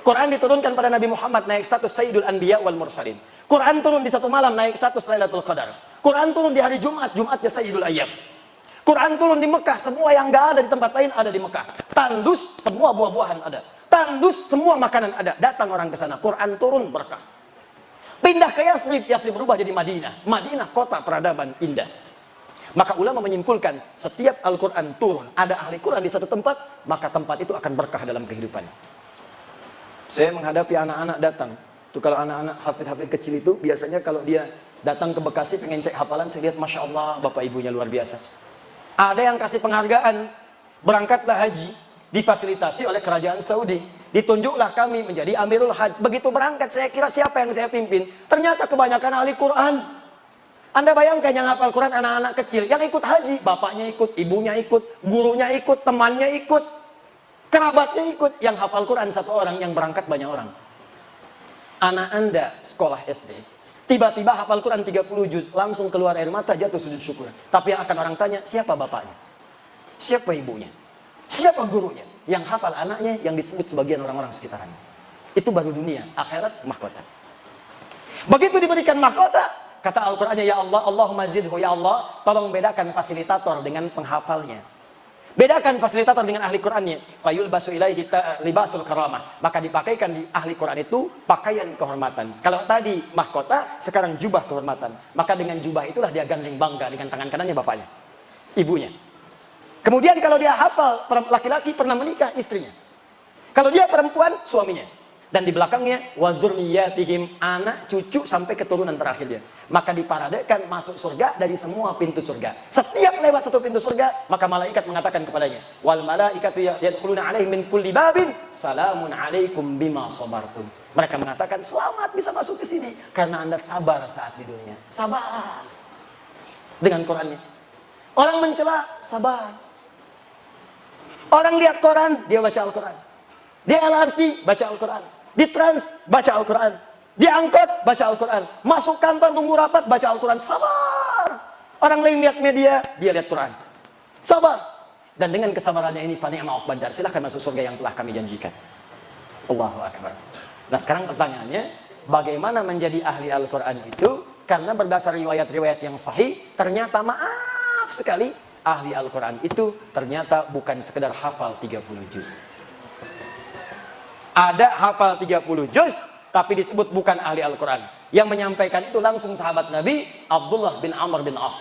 Quran diturunkan pada Nabi Muhammad, naik status Sayyidul Anbiya wal Mursalin. Quran turun di satu malam, naik status Lailatul Qadar. Quran turun di hari Jumat, Jumatnya Sayyidul Ayyam. Quran turun di Mekah, semua yang gak ada di tempat lain ada di Mekah. Tandus, semua buah-buahan ada. Tandus, semua makanan ada. Datang orang ke sana, Quran turun berkah. Pindah ke Yathrib, Yathrib berubah jadi Madinah. Madinah kota peradaban indah. Maka ulama menyimpulkan, setiap Al-Quran turun, ada ahli Quran di satu tempat, maka tempat itu akan berkah dalam kehidupannya. Saya menghadapi anak-anak datang. Tuh kalau anak-anak hafid-hafid kecil itu, biasanya kalau dia datang ke Bekasi pengen cek hafalan, saya lihat Masya Allah, bapak ibunya luar biasa. Ada yang kasih penghargaan, berangkatlah haji, difasilitasi oleh kerajaan Saudi. Ditunjuklah kami menjadi Amirul Hajj. Begitu berangkat, saya kira siapa yang saya pimpin? Ternyata kebanyakan ahli Quran. Anda bayangkan yang hafal Quran anak-anak kecil. Yang ikut haji, bapaknya ikut, ibunya ikut, gurunya ikut, temannya ikut, kerabatnya ikut. Yang hafal Quran satu orang, yang berangkat banyak orang. Anak Anda sekolah SD, tiba-tiba hafal Quran 30 juz, langsung keluar air mata, jatuh sujud syukur. Tapi akan orang tanya, siapa bapaknya? Siapa ibunya? Siapa gurunya? Yang hafal anaknya, yang disebut sebagian orang-orang sekitarnya. Itu baru dunia, akhirat mahkota. Begitu diberikan mahkota, kata Al-Qur'annya, ya Allah, Allahumma zidhu, ya Allah, tolong bedakan fasilitator dengan penghafalnya. Bedakan fasilitator dengan ahli Qur'annya. Fayulbasu ilaihi libasul karamah. Maka dipakaikan di ahli Qur'an itu pakaian kehormatan. Kalau tadi mahkota, sekarang jubah kehormatan. Maka dengan jubah itulah dia gandeng bangga dengan tangan kanannya bapaknya, ibunya. Kemudian kalau dia hafal, laki-laki pernah menikah, istrinya. Kalau dia perempuan, suaminya. Dan di belakangnya, wa dzurriyyatihim, anak, cucu, sampai keturunan terakhirnya. Maka diparadekan masuk surga dari semua pintu surga. Setiap lewat satu pintu surga, maka malaikat mengatakan kepadanya, wal malaikatu yadkhuluna alaihim min kulli babin, salamun alaikum bima sabartum. Mereka mengatakan, selamat bisa masuk ke sini karena Anda sabar saat di dunia. Sabar. dengan Qurannya. Orang mencela, sabar. Orang lihat koran, dia baca Al-Quran. Di LRT, baca Al-Quran. Di trans, baca Al-Quran. Di angkot, baca Al-Quran. Masuk kantor, tunggu rapat, baca Al-Quran. Sabar. Orang lain lihat media, dia lihat Quran. Sabar. Dan dengan kesabarannya ini, fani'ma uqbad dar. Silahkan masuk surga yang telah kami janjikan. Allahu Akbar. Nah sekarang pertanyaannya, bagaimana menjadi ahli Al-Quran itu? Karena berdasar riwayat-riwayat yang sahih, ternyata maaf sekali, ahli Al-Quran itu ternyata bukan sekedar hafal 30 juz. Ada hafal 30 juz, tapi disebut bukan ahli Al-Quran. Yang menyampaikan itu langsung sahabat Nabi, Abdullah bin Amr bin As.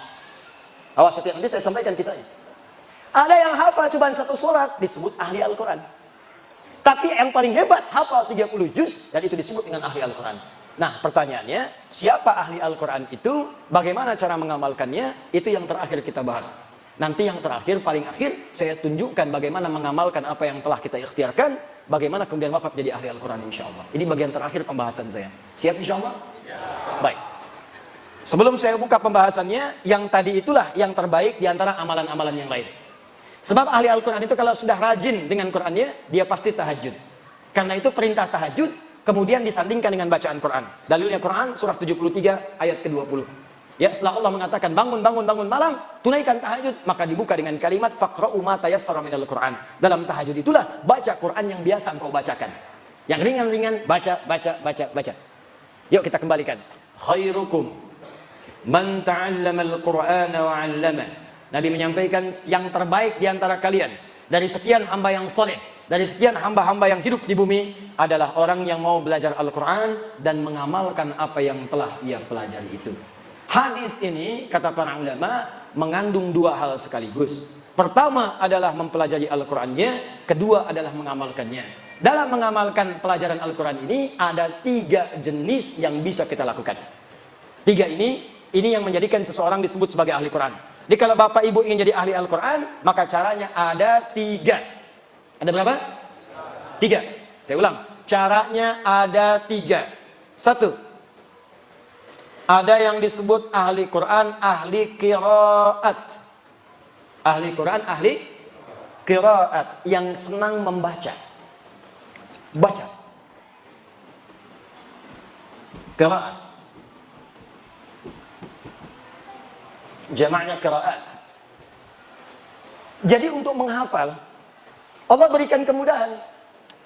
Awas, nanti saya sampaikan kisahnya. Ada yang hafal cuma satu surat, disebut ahli Al-Quran. Tapi yang paling hebat, hafal 30 juz, dan itu disebut dengan ahli Al-Quran. Nah, pertanyaannya, siapa ahli Al-Quran itu? Bagaimana cara mengamalkannya? Itu yang terakhir kita bahas. Nanti yang terakhir, paling akhir, saya tunjukkan bagaimana mengamalkan apa yang telah kita ikhtiarkan, bagaimana kemudian wafat jadi ahli Al-Quran insya Allah. Ini bagian terakhir pembahasan saya. Siap insya Allah? Ya. Baik. Sebelum saya buka pembahasannya, yang tadi itulah yang terbaik di antara amalan-amalan yang lain. Sebab ahli Al-Quran itu kalau sudah rajin dengan Qurannya, dia pasti tahajud. Karena itu perintah tahajud, kemudian disandingkan dengan bacaan Quran. Dalilnya Quran, surah 73, ayat ke-20. Ya, setelah Allah mengatakan bangun malam, tunaikan tahajud, maka dibuka dengan kalimat faqra'u ma tayassara minal Qur'an. Dalam tahajud itulah baca Quran yang biasa engkau bacakan. Yang ringan-ringan baca. Yuk kita kembalikan. Khairukum man ta'allama al-Qur'ana wa 'allama. Nabi menyampaikan yang terbaik di antara kalian dari sekian hamba yang soleh, dari sekian hamba-hamba yang hidup di bumi adalah orang yang mau belajar Al-Quran dan mengamalkan apa yang telah ia pelajari itu. Hadis ini, kata para ulama, mengandung dua hal sekaligus. Pertama adalah mempelajari Al-Qurannya, kedua adalah mengamalkannya. Dalam mengamalkan pelajaran Al-Quran ini, ada 3 jenis yang bisa kita lakukan. 3 ini yang menjadikan seseorang disebut sebagai ahli Quran. Jadi kalau Bapak Ibu ingin jadi ahli Al-Quran, maka caranya ada 3. Ada berapa? 3. Saya ulang, caranya ada 3. 1. Ada yang disebut ahli Quran, ahli qiraat. Ahli Quran, ahli qiraat, yang senang membaca. Baca. Qiraat. Jamaknya qiraat. Jadi untuk menghafal, Allah berikan kemudahan.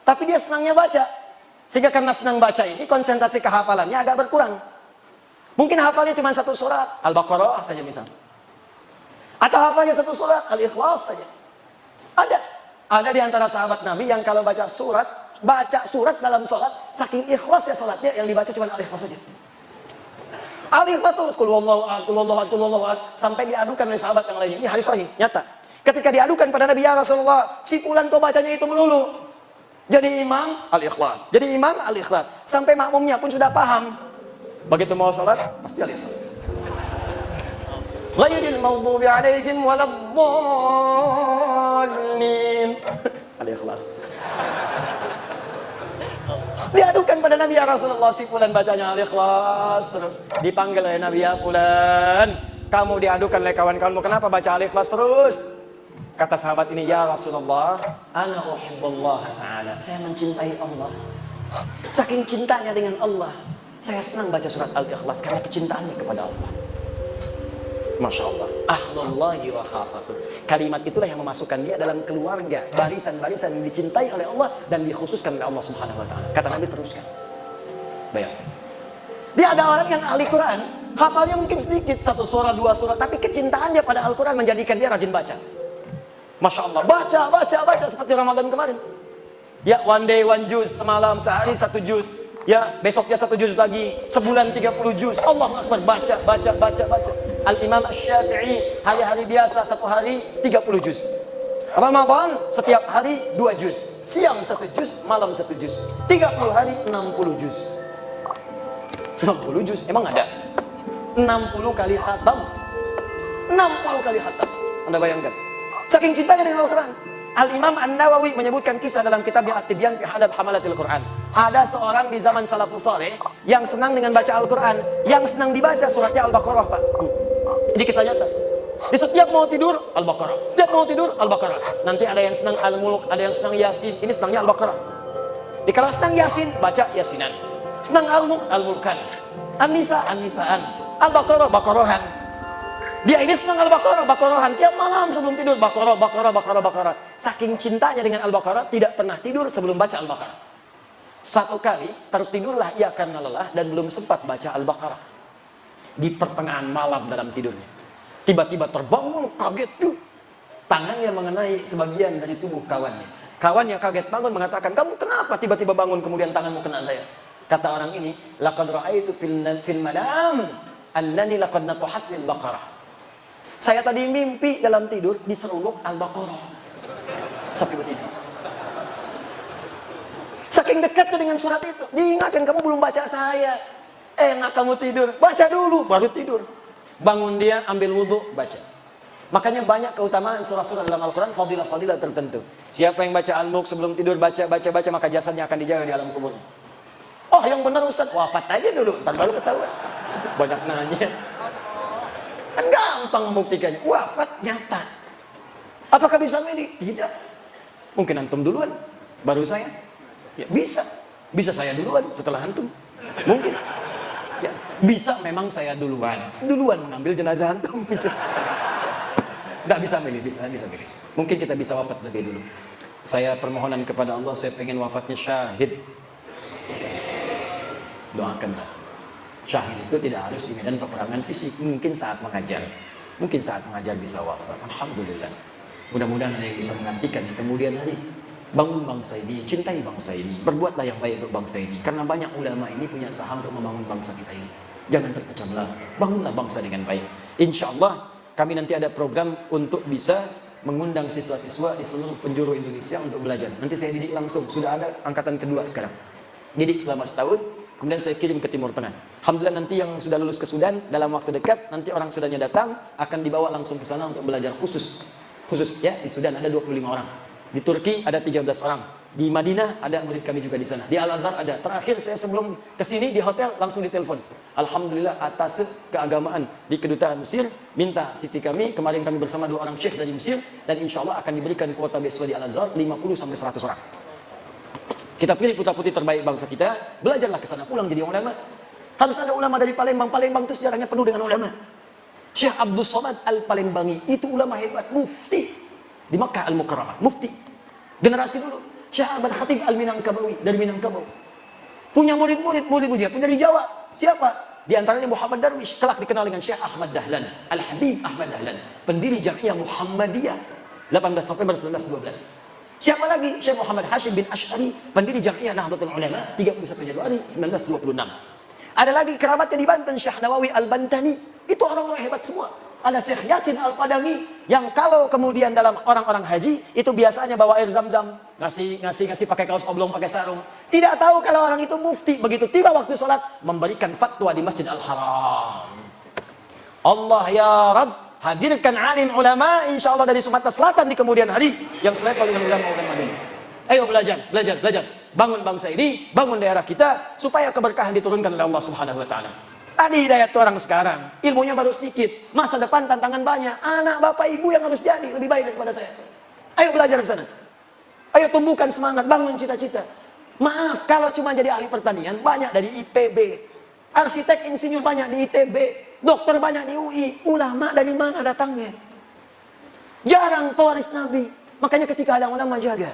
Tapi dia senangnya baca. Sehingga karena senang baca ini, konsentrasi kehafalannya agak berkurang. Mungkin hafalnya cuma 1 surat, Al-Baqarah saja misal. Atau hafalnya 1 surat, Al-Ikhlas saja. Ada di antara sahabat Nabi yang kalau baca surat dalam sholat, saking ikhlasnya sholatnya, yang dibaca cuma Al-Ikhlas saja. Al-Ikhlas terus, Qul huwallahu ahad, sampai diadukan oleh sahabat yang lainnya. Ini hadis sahih, nyata. Ketika diadukan pada Nabi, ya Rasulullah, si fulan kau bacanya itu melulu. Jadi imam, Al-Ikhlas. Jadi imam, Al-Ikhlas. Sampai makmumnya pun sudah paham. Begitu mau sholat, pasti Al-Ikhlas. Ghairil maghdubi alaihim waladdallin. Al-Ikhlas. Diadukan pada Nabi, ya Rasulullah, si fulan bacanya Al-Ikhlas terus. Dipanggil oleh Nabi, ya fulan, kamu diadukan oleh kawan-kawanmu, kenapa baca Al-Ikhlas terus? Kata sahabat ini, ya Rasulullah, ana uhibbullah ta'ala. Saya mencintai Allah. Saking cintanya dengan Allah, saya senang baca surat Al-Ikhlas karena kecintaannya kepada Allah. Masya Allah. Ahlullahi wa khasatuh. Kalimat itulah yang memasukkan dia dalam keluarga, barisan-barisan yang dicintai oleh Allah dan dikhususkan oleh Allah Subhanahu wa taala. Kata Nabi, teruskan. Bayang. Dia ada orang yang ahli Quran, hafalnya mungkin sedikit, 1 surat, 2 surat, tapi kecintaannya pada Al-Quran menjadikan dia rajin baca. Masya Allah, baca seperti Ramadan kemarin. Ya, one day one juz, semalam sehari 1 juz. Ya, besoknya 1 juz lagi, sebulan 30 juz. Allahu Akbar, baca. Al-Imam Asy-Syafi'i hari-hari biasa 1 hari 30 juz. Ramadan setiap hari 2 juz. Siang 1 juz, malam 1 juz. 30 hari 60 juz. 60 juz, emang ada? 60 kali khatam. 60 kali khatam. Anda bayangkan. Saking cintanya dengan Al-Quran. Al-Imam An-Nawawi menyebutkan kisah dalam kitabnya At-Tibyan fi Adab Hamalatil Quran. Ada seorang di zaman salafus saleh yang senang dengan baca Al-Quran, yang senang dibaca suratnya Al-Baqarah, Pak. Ini kisah nyata. Di setiap mau tidur Al-Baqarah, setiap mau tidur Al-Baqarah. Nanti ada yang senang Al-Mulk, ada yang senang Yasin. Ini senangnya Al-Baqarah. Kalau senang Yasin, baca Yasinan. Senang Al-Mulk, Al-Mulkan. An-Nisa, An-Nisaan. Al-Baqarah, Baqarahan. Dia ini senang Al-Baqarah, Baqarahan. Tiap malam sebelum tidur Baqarah, Baqarah, Baqarah, Baqarah. Saking cintanya dengan Al-Baqarah, tidak pernah tidur sebelum baca Al-Baqarah. Satu kali tertidurlah ia karena lelah dan belum sempat baca Al-Baqarah. Di pertengahan malam dalam tidurnya, tiba-tiba terbangun, kaget tuh. Tangannya mengenai sebagian dari tubuh kawannya. Kawan yang kaget bangun mengatakan, kamu kenapa tiba-tiba bangun kemudian tanganmu kena saya? Kata orang ini, laqad ra'aitu fil manam annani laqad natuhat lil baqarah. Saya tadi mimpi dalam tidur diseruduk Al-Baqarah. Sampai begitu. Saking dekatnya dengan surat itu, diingatkan kamu belum baca saya. Enak kamu tidur, baca dulu baru tidur. Bangun dia, ambil wudhu, baca. Makanya banyak keutamaan surah-surah dalam Al-Quran, fadilah-fadilah tertentu. Siapa yang baca Al-Mulk sebelum tidur, baca, maka jasadnya akan dijaga di alam kubur. Oh, yang benar Ustaz, wafat aja dulu, ntar baru ketahuan. Banyak nanya. Kan gampang membuktikannya, wafat nyata. Apakah bisa milih? Tidak. Mungkin antum duluan, baru saya. Ya, bisa. Bisa saya duluan setelah antum. Mungkin. Ya, bisa memang saya duluan mengambil jenazah antum. Bisa. Nggak bisa milih, bisa milih. Mungkin kita bisa wafat lebih dulu. Saya permohonan kepada Allah, saya pengen wafatnya syahid. Doakanlah. Syahid itu tidak harus di medan peperangan fisik. Mungkin saat mengajar bisa wafat. Alhamdulillah. Mudah-mudahan ada yang bisa menggantikan di kemudian hari. Bangun bangsa ini, cintai bangsa ini, berbuatlah yang baik untuk bangsa ini. Karena banyak ulama ini punya saham untuk membangun bangsa kita ini. Jangan terpecah belah, bangunlah bangsa dengan baik. Insya Allah kami nanti ada program untuk bisa mengundang siswa-siswa di seluruh penjuru Indonesia untuk belajar. Nanti saya didik langsung, sudah ada angkatan kedua sekarang. Didik selama setahun, kemudian saya kirim ke Timur Tengah. Alhamdulillah nanti yang sudah lulus ke Sudan, dalam waktu dekat, nanti orang Sudannya datang, akan dibawa langsung ke sana untuk belajar khusus ya, di Sudan ada 25 orang. Di Turki ada 13 orang. Di Madinah ada murid kami juga di sana. Di Al-Azhar ada. Terakhir saya sebelum kesini di hotel langsung ditelepon. Alhamdulillah atas keagamaan di kedutaan Mesir minta CV kami. Kemarin kami bersama 2 orang syekh dari Mesir dan insya Allah akan diberikan kuota beasiswa di Al-Azhar 50-100 orang. Kita pilih putra-putri terbaik bangsa kita. Belajarlah ke sana, pulang jadi ulama. Harus ada ulama dari Palembang. Palembang itu sejarahnya penuh dengan ulama. Syekh Abdul Somad Al-Palembangi itu ulama hebat, mufti di Makkah Al-Mukarramah, mufti generasi dulu. Syekh Ahmad Khatib Al-Minangkabawi dari Minangkabau punya murid-murid punya di Jawa. Siapa? Di antaranya Muhammad Darwish, kelak dikenal dengan Syekh Ahmad Dahlan, Al-Habib Ahmad Dahlan, pendiri Jamiah Muhammadiyah 18 November 1912. Siapa lagi? Syekh Muhammad Hashim bin Ash'ari, pendiri Jamiah Nahdlatul Ulama 31 Januari 1926. Ada lagi kerabatnya di Banten, Syekh Nawawi Al-Bantani. Itu orang-orang hebat semua. Ada Syekh Yasin Al-Padani yang kalau kemudian dalam orang-orang haji itu biasanya bawa air zam-zam, ngasih pakai kaos oblong, pakai sarung. Tidak tahu kalau orang itu mufti, begitu tiba waktu sholat memberikan fatwa di Masjid Al-Haram. Allah ya Rabb, hadirkan alim ulama insya Allah dari Sumatera Selatan di kemudian hari yang selevel dengan ulama-ulama ini. Ayo belajar. Bangun bangsa ini, bangun daerah kita supaya keberkahan diturunkan oleh Allah Subhanahu wa taala. Tadi hidayat orang sekarang, ilmunya baru sedikit, masa depan tantangan banyak. Anak bapak ibu yang harus jadi lebih baik daripada saya. Ayo belajar ke sana. Ayo tumbuhkan semangat, bangun cita-cita. Maaf, kalau cuma jadi ahli pertanian, banyak dari IPB. Arsitek insinyur banyak di ITB. Dokter banyak di UI. Ulama dari mana datangnya? Jarang pewaris Nabi. Makanya ketika ada ulama jaga.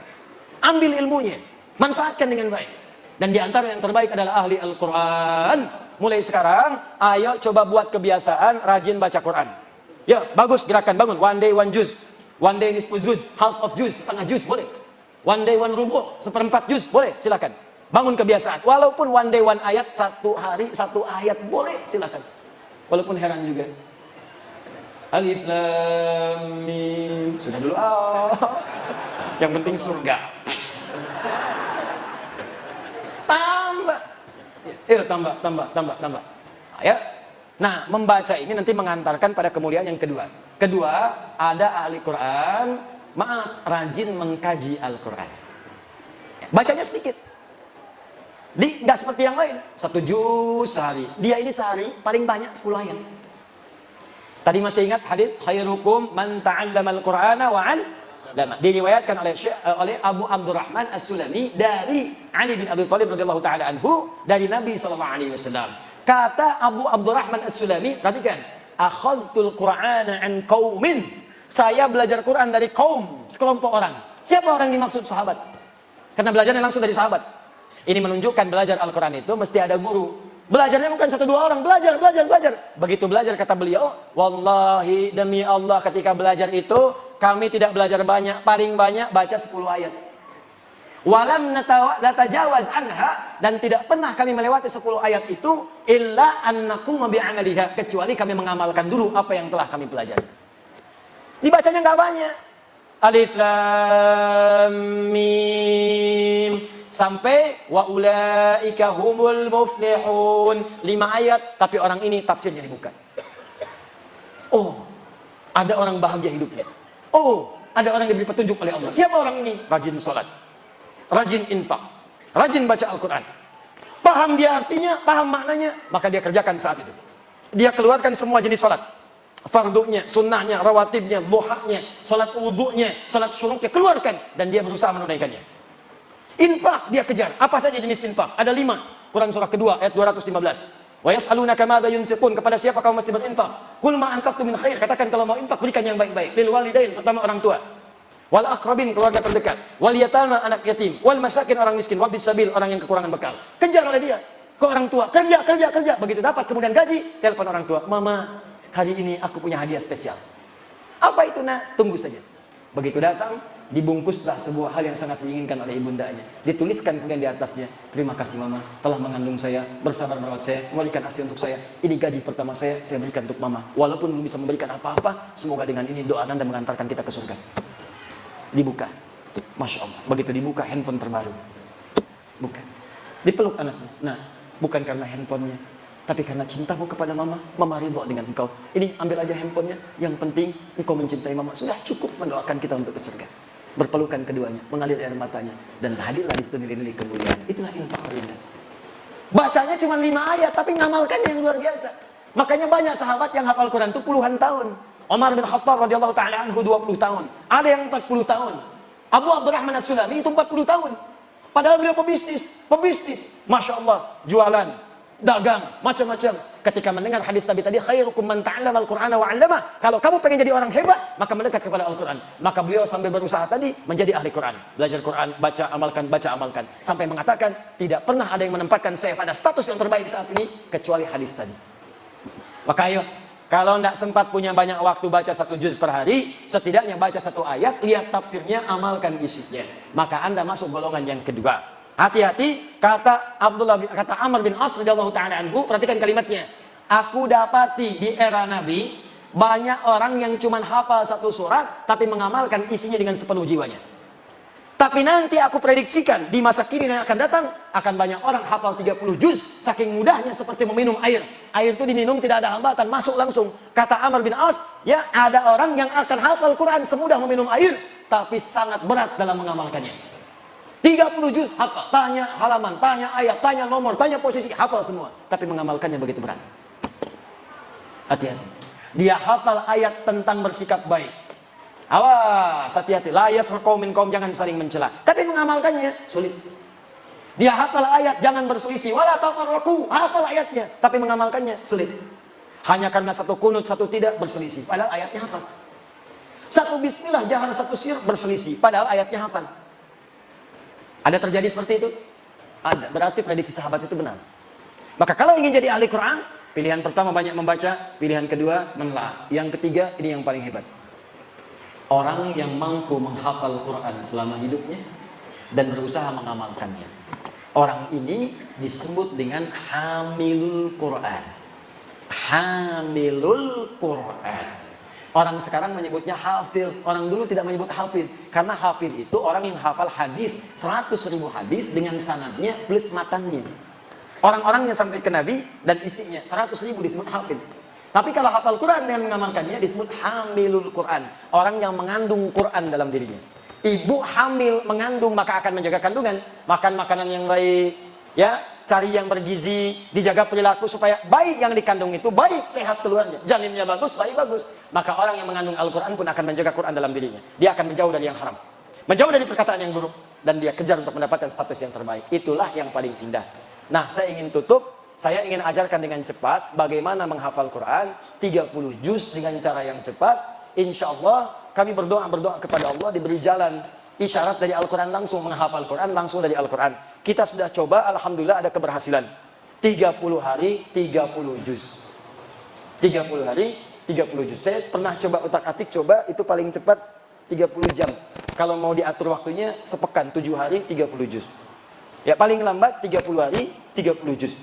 Ambil ilmunya, manfaatkan dengan baik. Dan di antara yang terbaik adalah ahli Al-Quran. Mulai sekarang, ayo coba buat kebiasaan rajin baca Quran. Ya, bagus gerakan, bangun. One day one juz. One day nisfu juz, half of juz, setengah juz, boleh. One day one rubu, 1/4 juz, boleh, silakan. Bangun kebiasaan. Walaupun one day one ayat, 1 hari 1 ayat, boleh, silakan. Walaupun heran juga. Alif Lam Mim. Sudah dulu. Yang penting surga. Tambah. Ya. Nah, membaca ini nanti mengantarkan pada kemuliaan yang kedua. Kedua, ada ahli Quran, rajin mengkaji Al-Quran. Bacanya sedikit. Nggak seperti yang lain. 1 juz sehari. Dia ini sehari paling banyak 10 ayat. Tadi masih ingat hadis khairukum man ta'allamal Qur'ana wa 'allama. Diriwayatkan oleh Abu Abdurrahman As-Sulami dari Ali bin Abi Thalib radhiyallahu taala anhu dari Nabi sallallahu alaihi wasallam. Kata Abu Abdurrahman As-Sulami, perhatikan, akhadtul Qur'ana an qaumin. Saya belajar Quran dari kaum, sekelompok orang. Siapa orang yang dimaksud? Sahabat. Karena belajarnya langsung dari sahabat. Ini menunjukkan belajar Al-Quran itu mesti ada guru. Belajarnya bukan 1-2 orang, belajar. Begitu belajar, kata beliau, wallahi demi Allah ketika belajar itu, kami tidak belajar banyak, paling banyak baca 10 ayat. Walam natajawaz anha, dan tidak pernah kami melewati 10 ayat itu, illa annaquma bi'amaliha, kecuali kami mengamalkan dulu apa yang telah kami pelajari. Dibacanya nggak banyak. Alif Lam Mim sampai wa ulaika humul muflihun, 5 ayat, tapi orang ini tafsirnya dibuka. Oh, ada orang bahagia hidupnya. Oh, ada orang yang diberi petunjuk oleh Allah. Siapa orang ini? Rajin salat, rajin infak, rajin baca Al-Quran. Paham dia artinya, paham maknanya, maka dia kerjakan saat itu. Dia keluarkan semua jenis salat, fardunya, sunnahnya, rawatibnya, duhanya, salat wudunya, salat syuruknya, keluarkan, dan dia berusaha menunaikannya. Infak dia kejar. Apa saja jenis infak? Ada 5. Quran surah kedua ayat 215. Wa yas'alunaka madza yunfiqun, kepada siapa kamu mesti berinfak? Qul ma anfaqtum min khair, katakan kalau mau infak berikan yang baik-baik. Lil walidain, pertama orang tua. Wal aqrabin, keluarga terdekat. Wal yatama, anak yatim. Wal masakin, orang miskin. Wabis sabil, orang yang kekurangan bekal. Kejar oleh dia. Ke orang tua, kerja. Begitu dapat kemudian gaji, telepon orang tua. Mama, hari ini aku punya hadiah spesial. Apa itu, nak? Tunggu saja. Begitu datang, dibungkuslah sebuah hal yang sangat diinginkan oleh ibundanya. Dituliskan kemudian di atasnya, terima kasih mama telah mengandung saya, bersabar merawat saya, memberikan ASI untuk saya. Ini gaji pertama saya berikan untuk mama. Walaupun belum bisa memberikan apa-apa, semoga dengan ini doa Anda mengantarkan kita ke surga. Dibuka. Masya Allah. Begitu dibuka, handphone terbaru. Bukan. Dipeluk anaknya. Nah, bukan karena handphonenya, tapi karena cintamu kepada mama, mama ridho dengan engkau. Ini ambil aja handphonenya, yang penting engkau mencintai mama. Sudah cukup mendoakan kita untuk ke surga. Berpelukan keduanya, mengalir air matanya, dan hadirlah di situ nilai kemuliaan. Itulah infak terindah. Bacanya cuma 5 ayat, tapi ngamalkannya yang luar biasa. Makanya banyak sahabat yang hafal Quran itu puluhan tahun. Umar bin Khattab radhiyallahu taala anhu 20 tahun. Ada yang 40 tahun. Abu Abdurrahman As-Sulami itu 40 tahun. Padahal beliau pebisnis. Masya Allah, jualan, dagang, macam-macam. Ketika mendengar hadis Nabi tadi, khairukum man ta'allama al-Qur'ana wa 'allama. Kalau kamu pengen jadi orang hebat, maka mendekat kepada Al-Qur'an. Maka beliau sambil berusaha tadi menjadi ahli Qur'an. Belajar Qur'an, baca, amalkan. Sampai mengatakan, tidak pernah ada yang menempatkan saya pada status yang terbaik saat ini, kecuali hadis tadi. Maka ayo, kalau tidak sempat punya banyak waktu baca 1 juz per hari, setidaknya baca 1 ayat, lihat tafsirnya, amalkan isinya. Maka Anda masuk golongan yang kedua. Hati-hati, kata Amr bin As radhiyallahu taala anhu, perhatikan kalimatnya. Aku dapati di era Nabi banyak orang yang cuma hafal 1 surat tapi mengamalkan isinya dengan sepenuh jiwanya. Tapi nanti aku prediksikan di masa kini yang akan datang akan banyak orang hafal 30 juz saking mudahnya seperti meminum air. Air itu diminum tidak ada hambatan, masuk langsung. Kata Amr bin As, ya ada orang yang akan hafal Quran semudah meminum air tapi sangat berat dalam mengamalkannya. 30 juz hafal, tanya halaman, tanya ayat, tanya nomor, tanya posisi, hafal semua, tapi mengamalkannya begitu berat. Hati-hati. Dia hafal ayat tentang bersikap baik. Awas, hati-hati. La yaskhar min qaum, jangan saling mencela. Tapi mengamalkannya sulit. Dia hafal ayat jangan berselisih, wala tafarraqu, hafal ayatnya, tapi mengamalkannya sulit. Hanya karena 1 kunut, 1 tidak berselisih, padahal ayatnya hafal. 1 bismillah, jangan 1 sir berselisih, padahal ayatnya hafal. Ada terjadi seperti itu? Ada. Berarti prediksi sahabat itu benar. Maka kalau ingin jadi ahli Quran, pilihan pertama banyak membaca, pilihan kedua menelaah, yang ketiga ini yang paling hebat. Orang yang mampu menghafal Quran selama hidupnya dan berusaha mengamalkannya. Orang ini disebut dengan hamilul Quran. Hamilul Quran. Orang sekarang menyebutnya hafil. Orang dulu tidak menyebut hafil. Karena hafil itu orang yang hafal hadis 100.000 hadis dengan sanadnya plus matanya. Orang-orangnya sampai ke Nabi dan isinya 100.000 disebut hafil. Tapi kalau hafal Quran dengan mengamalkannya disebut hamilul Quran. Orang yang mengandung Quran dalam dirinya. Ibu hamil mengandung maka akan menjaga kandungan. Makan makanan yang baik, ya, cari yang bergizi, dijaga perilaku supaya bayi yang dikandung itu baik, sehat keluarnya, janinnya bagus, bayi bagus. Maka orang yang mengandung Al-Quran pun akan menjaga Quran dalam dirinya. Dia akan menjauh dari yang haram, menjauh dari perkataan yang buruk, dan dia kejar untuk mendapatkan status yang terbaik. Itulah yang paling indah. Nah, saya ingin tutup, saya ingin ajarkan dengan cepat bagaimana menghafal Quran 30 juz dengan cara yang cepat. Insya Allah kami berdoa kepada Allah diberi jalan isyarat dari Al-Quran, langsung menghafal Quran langsung dari Al-Quran. Kita sudah coba, alhamdulillah ada keberhasilan. 30 hari 30 juz. 30 hari 30 juz. Saya pernah coba utak-atik, coba itu paling cepat 30 jam. Kalau mau diatur waktunya sepekan, 7 hari 30 juz. Ya paling lambat 30 hari 30 juz.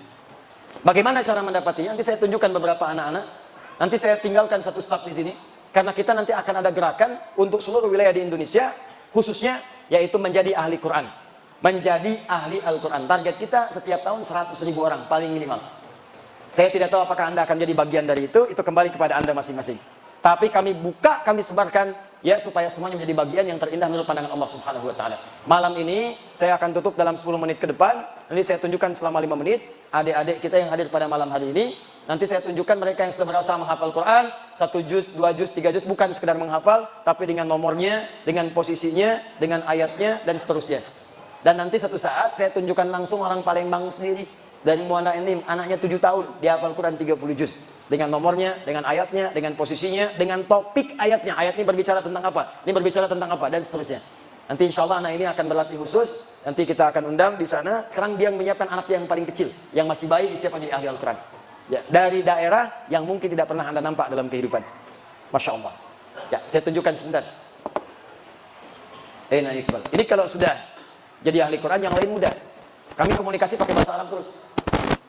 Bagaimana cara mendapatinya? Nanti saya tunjukkan beberapa anak-anak. Nanti saya tinggalkan satu staf di sini. Karena kita nanti akan ada gerakan untuk seluruh wilayah di Indonesia, khususnya yaitu menjadi ahli Quran. Menjadi ahli Al-Quran. Target kita setiap tahun 100.000 orang, paling minimal. Saya tidak tahu apakah Anda akan jadi bagian dari itu kembali kepada Anda masing-masing. Tapi kami buka, kami sebarkan, ya supaya semuanya menjadi bagian yang terindah menurut pandangan Allah Subhanahu wa Ta'ala. Malam ini saya akan tutup dalam 10 menit ke depan. Nanti saya tunjukkan selama 5 menit adik-adik kita yang hadir pada malam hari ini. Nanti saya tunjukkan mereka yang sudah berusaha menghafal Quran 1 juz, 2 juz, 3 juz, bukan sekedar menghafal, tapi dengan nomornya, dengan posisinya, dengan ayatnya, dan seterusnya. Dan nanti satu saat saya tunjukkan langsung orang Palembang sendiri dari Muana Enim, anaknya 7 tahun, dia hafal Quran 30 juz. Dengan nomornya, dengan ayatnya, dengan posisinya, dengan topik ayatnya. Ayat ini berbicara tentang apa? Ini berbicara tentang apa? Dan seterusnya. Nanti insya Allah anak ini akan berlatih khusus. Nanti kita akan undang di sana. Sekarang dia menyiapkan anak yang paling kecil, yang masih bayi, disiapkan jadi ahli Al-Quran. Ya, dari daerah yang mungkin tidak pernah Anda nampak dalam kehidupan. Masya Allah. Ya, saya tunjukkan sebentar. Nah, Iqbal. Ini kalau sudah jadi ahli Quran, yang lain mudah. Kami komunikasi pakai bahasa Arab terus.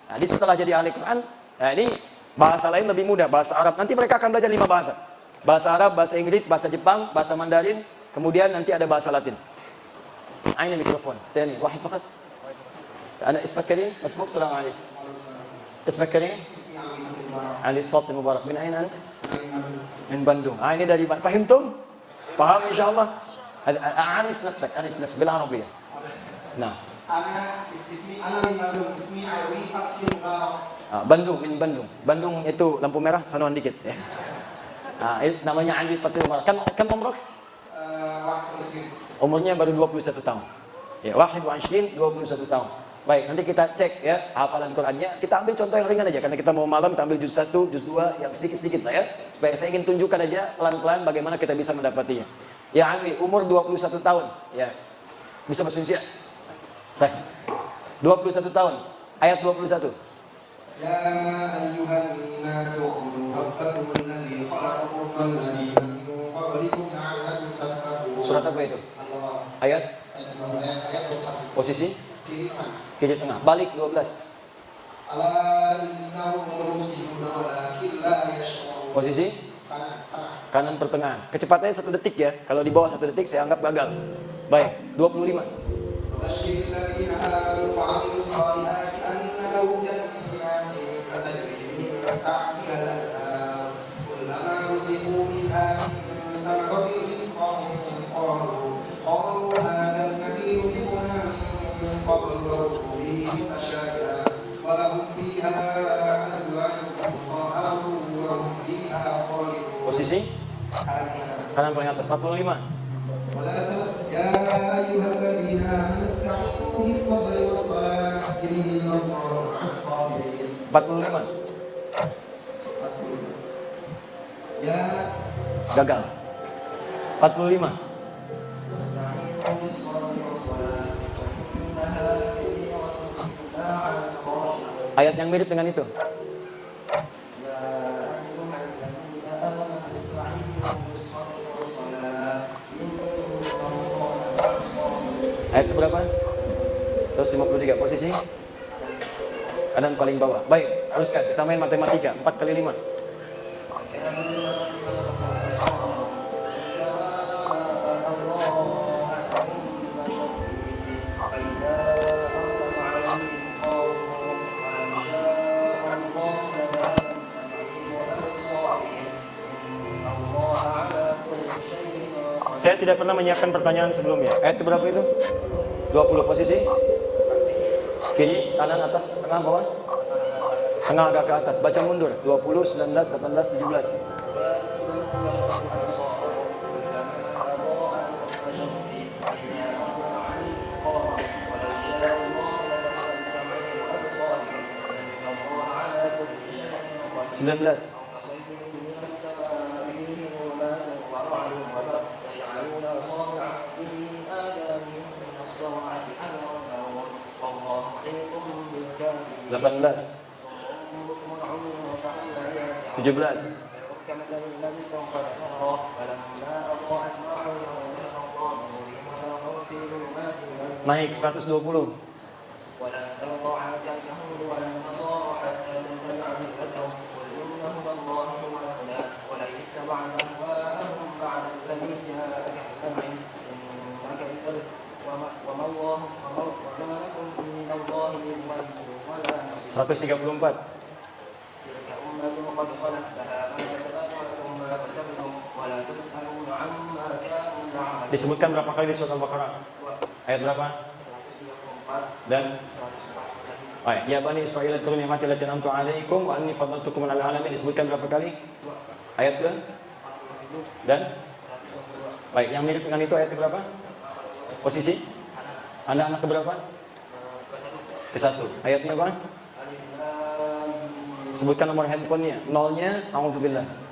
Nah, setelah jadi ahli Quran, nah ini bahasa lain lebih mudah, bahasa Arab. Nanti mereka akan belajar 5 bahasa. Bahasa Arab, bahasa Inggris, bahasa Jepang, bahasa Mandarin, kemudian nanti ada bahasa Latin. Ini mikrofon. Tani, wahid fakat. Ana ismak Karim, masbuk, assalamualaikum. Ismak Karim? Ali Fatim Mubarak. Min aina ant? Min Bandung. Ini dari Bandung. Fahimtum? Paham insyaallah? Arif nafsak, arif nafsak bil Arabiyah. Nah. Ana min Bandung, ismi Alwi Fakir Mubarak. Bandung, min Bandung. Bandung itu lampu merah, sanuan dikit ya. Namanya Ali Fatim Mubarak. Kan umrah? Umurnya baru 21 tahun. Ya, wahid wa 21 tahun. Baik, nanti kita cek ya hafalan Qur'annya. Kita ambil contoh yang ringan aja karena kita mau malam, kita ambil juz 1, juz 2 yang sedikit-sedikit lah ya. Supaya saya ingin tunjukkan aja pelan-pelan bagaimana kita bisa mendapatinya. Ya Alwi, umur 21 tahun. Ya. Bisa bahasa Indonesia? Baik. 21 tahun. Ayat 21. Ya ayyuhan nasu ubudu rabbakum alladzi khalaqakum wal ladzina min qablikum la'allakum tattaqun. Surat apa itu? Ayat? Ayat 21. Posisi? Kiri Kiri tengah. Balik 12. Ala innahum mufsiduna walakin la yash'urun. Posisi? Kanan pertengahan. Kecepatannya 1 detik ya. Kalau di bawah 1 detik saya anggap gagal. Baik, 25. Bashir alladziina aamanu wa 'amilus shalihati anna lahum jannatin tajri min tahtiha al-anhar kullama ruziqu minha min thamaratin rizqan qalu hadha alladhi ruziqna min qablu wa bihi mutashabiha wa lahum fiha azwajun mutahharun wa hum fiha khalidun. Posisi? Kanan paling atas 45. يا أيها الذين آمنوا استعينوا بالصبر والصلاة إن الله مع الصابرين. 45. يا Gagal. 45. استعينوا بالصبر والصلاة إنها لكبيرة إلا على الخاشعين. Ayat yang mirip dengan itu. يا أيها الذين آمنوا استعينوا بالصبر والصلاة إن الله مع الصابرين. Ayat berapa? 153. Posisi? Kanan paling bawah. Baik, teruskan. Kita main matematika. 4 kali 5. Saya tidak pernah menyiapkan pertanyaan sebelumnya. Ayat berapa itu? 20. Posisi? Kiri, kanan, atas, tengah, bawah. Tengah agak ke atas. Baca mundur. 20, 19, 18, 17. Sembilan belas. Delapan belas. 17. Naik 120. Seratus 134. Disebutkan berapa kali di surat Al-Baqarah? Ayat berapa? Dan baik, ya Bani Israil adkuru ni'mati allati an'amtu 'alaikum wa anni faddaltukum 'alal 'alamin. Disebutkan berapa kali? Ayat ke? Dan baik, yang mirip dengan itu ayat ke berapa? Posisi? Anak-anak ke berapa? Ke satu. Ayatnya apa? Sebutkan nomor handphonenya. Nolnya, a'udzubillah.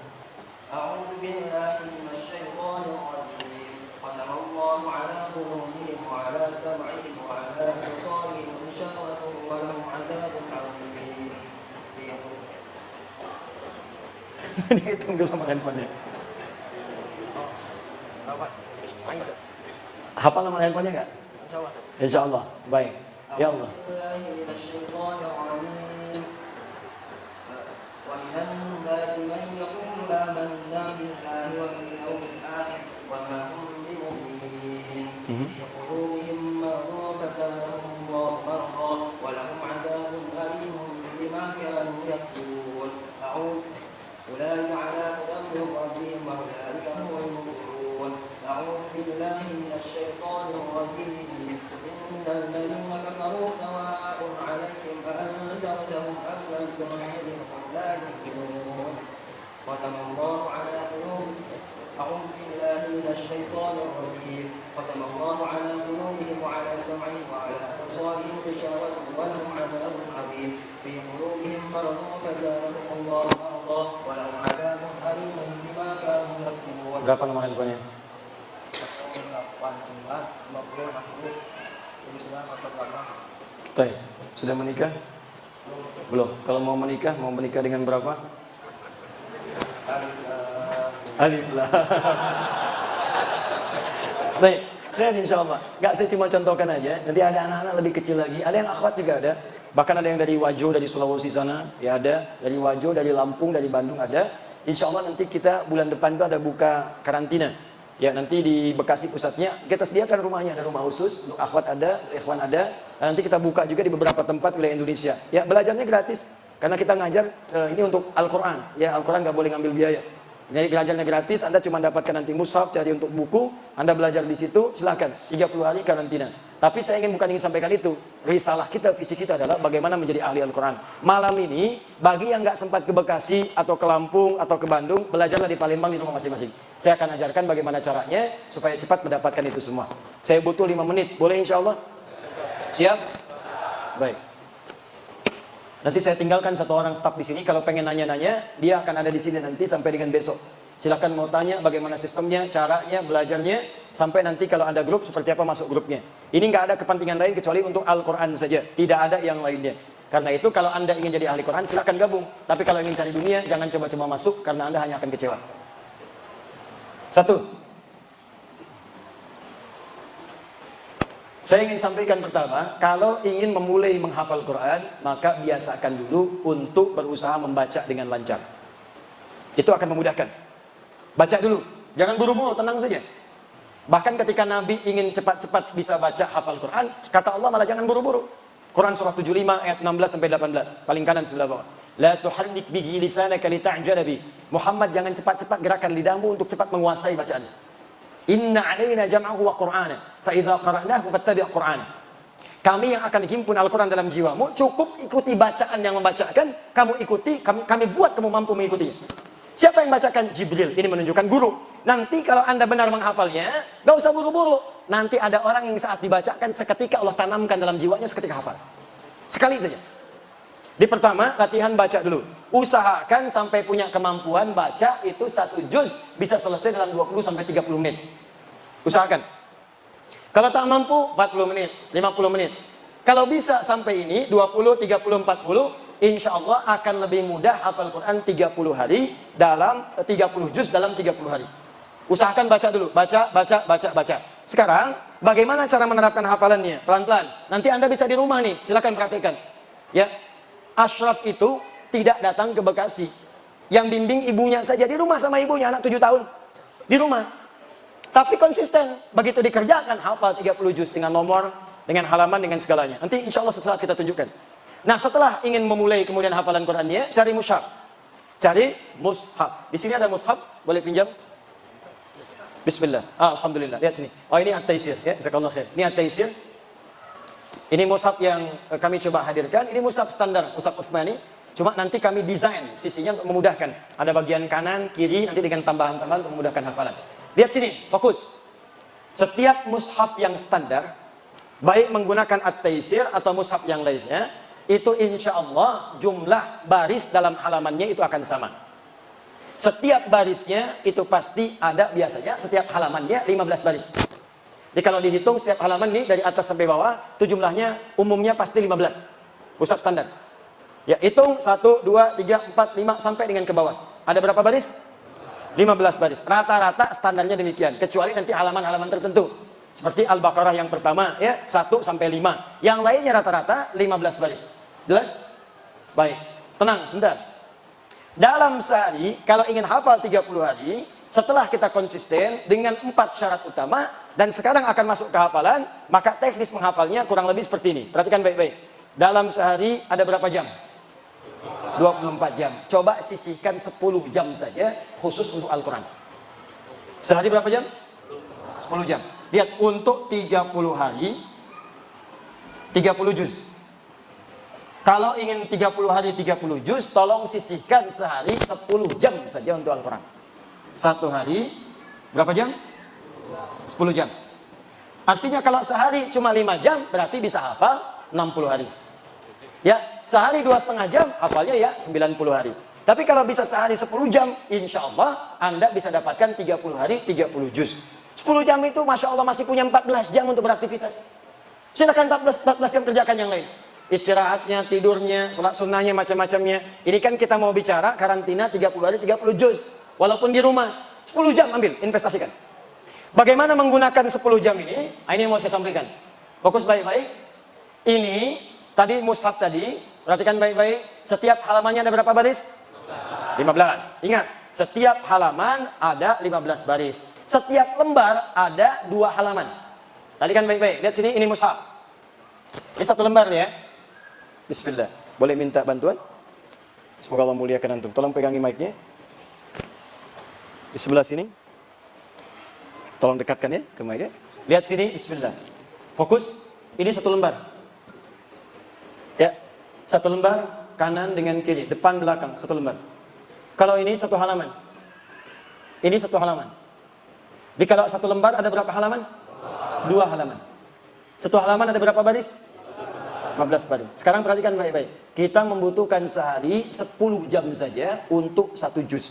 أعوذ بالله من الشيطان الرجيم ختم الله على قلوبهم وعلى سمعهم وعلى أبصارهم غشاوة ولهم عذاب عظيم. Dihitung dulu nomor handphonenya. Hafal nomor handphonenya enggak? Insyaallah. Baik. Ya Allah. ومن الناس من يقول آمنا بالله وباليوم الآخر وما هم بمؤمنين في قلوبهم مرض فزادهم الله مرضا ولهم عذاب أليم بما كانوا يكفرون أولئك على هدى من ربهم وأولئك هم المفلحون أعوذ بالله من الشيطان الرجيم إن الذين كفروا سواء عليهم أأنذرتهم أم لم تنذرهم لا يؤمنون ختم الله على قلوبهم أعوذ بالله من الشيطان الرجيم ختم الله على قلوبهم وعلى سمعهم وعلى أبصارهم غشاوة ولهم عذاب عظيم في قلوبهم مرض فزادهم الله مرضا ولهم عذاب أليم بما كانوا يكفرون. Berapa nomor handphonenya? 89 Baik. Sudah menikah? Belum. Kalau mau menikah dengan berapa? Alif lah. Baik, keren insyaallah. Enggak, saya cuma contohkan aja. Nanti ada anak-anak lebih kecil lagi. Ada yang akhwat juga ada. Bahkan ada yang dari Wajo, dari Sulawesi sana. Ya ada. Dari Wajo, dari Lampung, dari Bandung ada. Insyaallah nanti kita bulan depan itu ada buka karantina. Ya nanti di Bekasi pusatnya kita sediakan rumahnya, ada rumah khusus untuk akhwat ada, ikhwan ada. Dan nanti kita buka juga di beberapa tempat wilayah Indonesia. Ya belajarnya gratis karena kita ngajar ini untuk Al-Quran. Ya Al-Quran nggak boleh ngambil biaya. Jadi belajarnya gratis, Anda cuma dapatkan nanti mushaf, cari untuk buku, Anda belajar di situ, silakan 30 hari karantina. Tapi saya ingin sampaikan itu. Risalah kita, visi kita adalah bagaimana menjadi ahli Al-Quran. Malam ini, bagi yang nggak sempat ke Bekasi, atau ke Lampung, atau ke Bandung, belajarlah di Palembang di rumah masing-masing. Saya akan ajarkan bagaimana caranya, supaya cepat mendapatkan itu semua. Saya butuh 5 menit, boleh insya Allah? Siap? Baik. Nanti saya tinggalkan satu orang staf di sini, kalau pengen nanya-nanya, dia akan ada di sini nanti sampai dengan besok. Silakan mau tanya bagaimana sistemnya, caranya, belajarnya, sampai nanti kalau ada grup seperti apa masuk grupnya. Ini nggak ada kepentingan lain kecuali untuk Al-Quran saja, tidak ada yang lainnya. Karena itu kalau Anda ingin jadi ahli Quran silakan gabung. Tapi kalau ingin cari dunia jangan coba-coba masuk karena Anda hanya akan kecewa. Satu. Saya ingin sampaikan pertama, kalau ingin memulai menghafal Quran, maka biasakan dulu untuk berusaha membaca dengan lancar. Itu akan memudahkan. Baca dulu, jangan buru-buru, tenang saja. Bahkan ketika Nabi ingin cepat-cepat bisa baca hafal Quran, kata Allah malah jangan buru-buru. Quran surah 75 ayat 16 sampai 18, paling kanan sebelah bawah. La tuharrik bihi lisanaka lita'jala bi. Muhammad jangan cepat-cepat gerakan lidahmu untuk cepat menguasai bacaannya. Inna alaina jam'ahu wa qur'ana fa idza qara'nahu fattabi' qur'ana. Kami yang akan himpun Al-Quran dalam jiwamu, cukup ikuti bacaan yang membacakan, kamu ikuti, kami buat kamu mampu mengikutinya. Siapa yang bacakan? Jibril. Ini menunjukkan guru. Nanti kalau Anda benar menghafalnya, gak usah buru-buru. Nanti ada orang yang saat dibacakan, seketika Allah tanamkan dalam jiwanya, seketika hafal. Sekali saja. Di pertama, latihan baca dulu. Usahakan sampai punya kemampuan baca itu 1 juz bisa selesai dalam 20-30 menit. Usahakan. Kalau tak mampu, 40 menit, 50 menit. Kalau bisa sampai ini, 20, 30, 40, insya Allah akan lebih mudah hafal Quran 30 hari dalam 30 juz dalam 30 hari. Usahakan baca dulu, baca. Sekarang, bagaimana cara menerapkan hafalannya? Pelan-pelan. Nanti Anda bisa di rumah nih, silakan praktekkan. Ya, Ashraf itu tidak datang ke Bekasi. Yang bimbing ibunya saja, di rumah sama ibunya, anak 7 tahun. Di rumah. Tapi konsisten, begitu dikerjakan, hafal 30 juz dengan nomor, dengan halaman, dengan segalanya. Nanti insya Allah setelah kita tunjukkan. Nah, setelah ingin memulai kemudian hafalan Qurannya, cari mushaf. Cari mushaf. Di sini ada mushaf, boleh pinjam? Bismillah. Alhamdulillah. Lihat sini. Oh, ini At-Taisir, ya. Jazakallahu khair. Ini At-Taisir. Ini mushaf yang kami coba hadirkan. Ini mushaf standar, mushaf Utsmani. Cuma nanti kami desain sisinya untuk memudahkan. Ada bagian kanan, kiri, nanti dengan tambahan-tambahan untuk memudahkan hafalan. Lihat sini, fokus. Setiap mushaf yang standar, baik menggunakan At-Taisir atau mushaf yang lainnya, itu insya Allah jumlah baris dalam halamannya itu akan sama. Setiap barisnya itu pasti ada biasanya, setiap halamannya 15 baris. Jadi kalau dihitung setiap halaman nih dari atas sampai bawah, itu jumlahnya umumnya pasti 15. Mushaf standar. Ya, hitung 1, 2, 3, 4, 5 sampai dengan ke bawah. Ada berapa baris? 15 baris. Rata-rata standarnya demikian. Kecuali nanti halaman-halaman tertentu. Seperti Al-Baqarah yang pertama, ya 1 sampai 5. Yang lainnya rata-rata 15 baris. Jelas? Baik. Tenang, sebentar. Dalam sehari, kalau ingin hafal 30 hari, setelah kita konsisten dengan 4 syarat utama, dan sekarang akan masuk ke hafalan, maka teknis menghafalnya kurang lebih seperti ini. Perhatikan baik-baik. Dalam sehari ada berapa jam? 24 jam. Coba sisihkan 10 jam saja khusus untuk Al-Quran. Sehari berapa jam? 10 jam. Lihat, untuk 30 hari 30 juz. Kalau ingin 30 hari 30 juz, tolong sisihkan sehari 10 jam saja untuk Al-Quran. Satu hari berapa jam? 10 jam. Artinya kalau sehari cuma 5 jam, berarti bisa hafal 60 hari. Ya, sehari 2,5 jam, hafalnya ya 90 hari. Tapi kalau bisa sehari 10 jam, insya Allah Anda bisa dapatkan 30 hari 30 juz. 10 jam itu Masya Allah masih punya 14 jam untuk beraktivitas. Silakan 14 jam kerjakan yang lain. Istirahatnya, tidurnya, sholat sunnahnya, macam-macamnya. Ini kan kita mau bicara karantina 30 hari 30 juz. Walaupun di rumah, 10 jam ambil, investasikan. Bagaimana menggunakan 10 jam ini? Ini yang mau saya sampaikan. Fokus baik-baik. Ini tadi mushaf tadi, perhatikan baik-baik. Setiap halamannya ada berapa baris? 15. Ingat, setiap halaman ada 15 baris. Setiap lembar ada 2 halaman. Perhatikan baik-baik. Lihat sini, ini mushaf. Ini 1 lembar ya. Bismillah. Boleh minta bantuan? Semoga Allah muliakan antum. Tolong pegangi mic-nya. Di sebelah sini. Tolong dekatkan ya ke mic-nya. Lihat sini, bismillah. Fokus. Ini 1 lembar. Ya, 1 lembar kanan dengan kiri, depan belakang 1 lembar. Kalau ini 1 halaman. Ini 1 halaman. Jadi kalau 1 lembar ada berapa halaman? 2 halaman. 1 halaman ada berapa baris? 15 baris. Sekarang perhatikan baik-baik. Kita membutuhkan sehari 10 jam saja untuk 1 juz.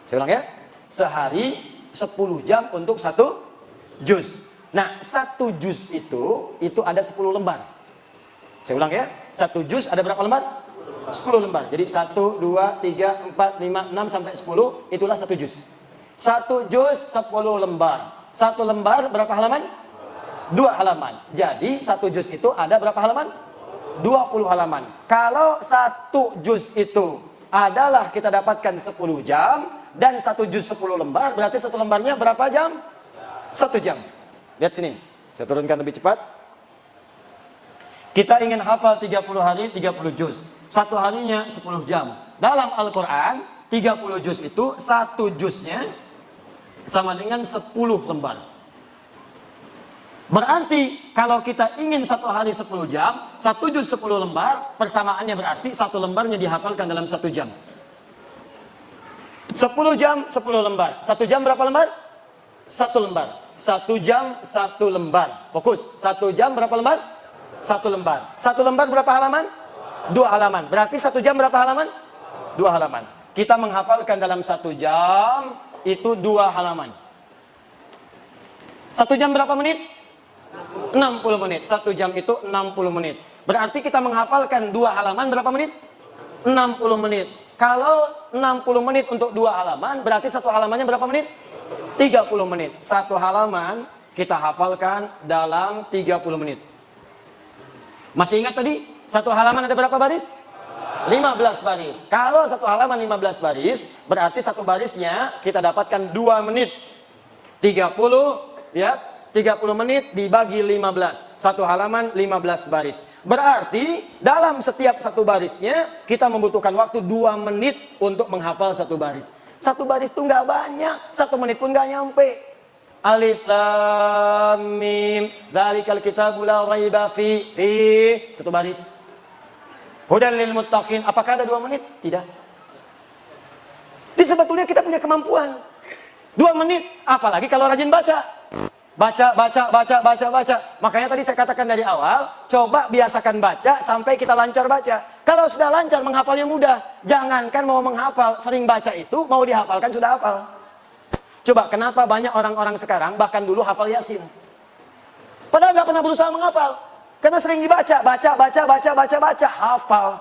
Saya ulang ya. Sehari 10 jam untuk 1 juz. Nah, 1 juz itu ada 10 lembar. Saya ulang ya. 1 juz ada berapa lembar? 10 lembar. Jadi 1, 2, 3, 4, 5, 6 sampai 10 itulah 1 juz. 1 juz 10 lembar. 1 lembar berapa halaman? 2 halaman. Jadi 1 juz itu ada berapa halaman? 20 halaman. Kalau 1 juz itu adalah kita dapatkan 10 jam dan 1 juz 10 lembar, berarti 1 lembarnya berapa jam? 1 jam. Lihat sini. Saya turunkan lebih cepat. Kita ingin hafal 30 hari 30 juz. 1 harinya 10 jam. Dalam Al-Quran 30 juz itu 1 juznya sama dengan 10 lembar. Berarti kalau kita ingin satu hari 10 jam, 1 juz 10 lembar, persamaannya berarti 1 lembarnya dihafalkan dalam 1 jam. 10 jam 10 lembar. 1 jam berapa lembar? 1 lembar. 1 jam 1 lembar. Fokus. 1 jam berapa lembar? 1 lembar. 1 lembar berapa halaman? 2 halaman. Berarti 1 jam berapa halaman? 2 halaman. Kita menghafalkan dalam 1 jam itu 2 halaman. 1 jam berapa menit? 60 menit. 1 jam itu 60 menit. Berarti kita menghafalkan 2 halaman berapa menit? 60 menit. Kalau 60 menit untuk 2 halaman, berarti 1 halamannya berapa menit? 30 menit. 1 halaman kita hafalkan dalam 30 menit. Masih ingat tadi? 1 halaman ada berapa baris? 15 baris. Kalau 1 halaman 15 baris, berarti 1 barisnya kita dapatkan 2 menit. 30, ya. 30 menit dibagi 15. 1 halaman 15 baris. Berarti dalam setiap 1 barisnya kita membutuhkan waktu 2 menit untuk menghafal 1 baris. 1 baris itu nggak banyak. 1 menit pun nggak nyampe. Alif lam mim dzalikal kitabul la raiba fi 1 baris. Hudan lil muttaqin. Apakah ada 2 menit? Tidak. Jadi sebetulnya kita punya kemampuan 2 menit, apalagi kalau rajin baca. Baca. Makanya tadi saya katakan dari awal, coba biasakan baca sampai kita lancar baca. Kalau sudah lancar, menghafalnya mudah. Jangankan mau menghafal, sering baca itu, mau dihafalkan sudah hafal. Coba kenapa banyak orang-orang sekarang, bahkan dulu hafal Yasin. Padahal nggak pernah berusaha menghafal. Karena sering dibaca, baca, hafal.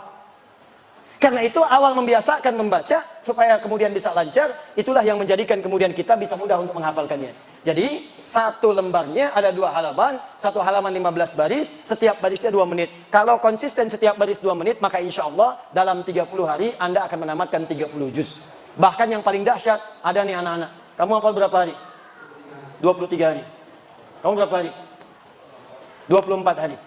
Karena itu awal membiasakan membaca supaya kemudian bisa lancar, itulah yang menjadikan kemudian kita bisa mudah untuk menghafalkannya. Jadi 1 lembarnya ada 2 halaman, 1 halaman 15 baris, setiap barisnya 2 menit. Kalau konsisten setiap baris 2 menit, maka insya Allah dalam 30 hari Anda akan menamatkan 30 juz. Bahkan yang paling dahsyat, ada nih anak-anak. Kamu hafal berapa hari? 23 hari. Kamu berapa hari? 24 hari.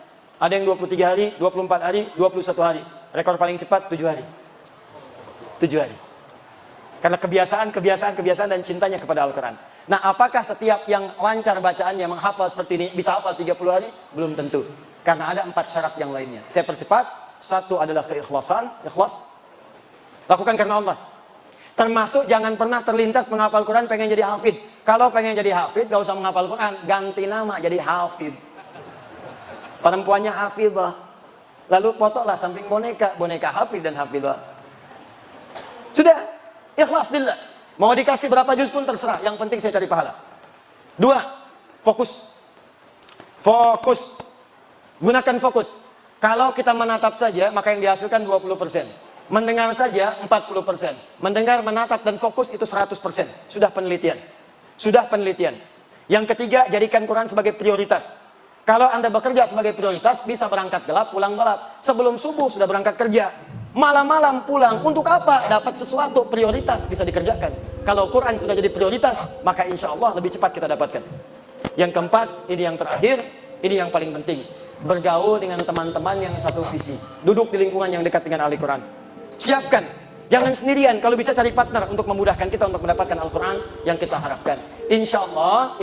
Ada yang 23 hari, 24 hari, 21 hari. Rekor paling cepat 7 hari. 7 hari. Karena kebiasaan dan cintanya kepada Al-Quran. Nah, apakah setiap yang lancar bacaannya menghafal seperti ini bisa hafal 30 hari? Belum tentu. Karena ada 4 syarat yang lainnya. Saya percepat. 1 adalah keikhlasan, ikhlas. Lakukan karena Allah. Termasuk jangan pernah terlintas menghafal Quran pengen jadi hafid. Kalau pengen jadi hafid, gak usah menghafal Quran, ganti nama jadi hafid. Perempuannya hafidzah. Lalu fotolah samping boneka hafid dan hafidzah. Sudah, ikhlas billah. Mau dikasih berapa juz pun terserah, yang penting saya cari pahala. 2, fokus. Fokus. Gunakan fokus. Kalau kita menatap saja, maka yang dihasilkan 20%. Mendengar saja 40%. Mendengar, menatap dan fokus itu 100%. Sudah penelitian. Yang ketiga, jadikan Quran sebagai prioritas. Kalau Anda bekerja sebagai prioritas, bisa berangkat gelap, pulang gelap. Sebelum subuh sudah berangkat kerja. Malam-malam pulang, untuk apa? Dapat sesuatu, prioritas bisa dikerjakan. Kalau Quran sudah jadi prioritas, maka insya Allah lebih cepat kita dapatkan. Yang keempat, ini yang terakhir, ini yang paling penting. Bergaul dengan teman-teman yang satu visi. Duduk di lingkungan yang dekat dengan Al-Quran. Siapkan, jangan sendirian. Kalau bisa cari partner untuk memudahkan kita untuk mendapatkan Al-Quran yang kita harapkan. Insya Allah,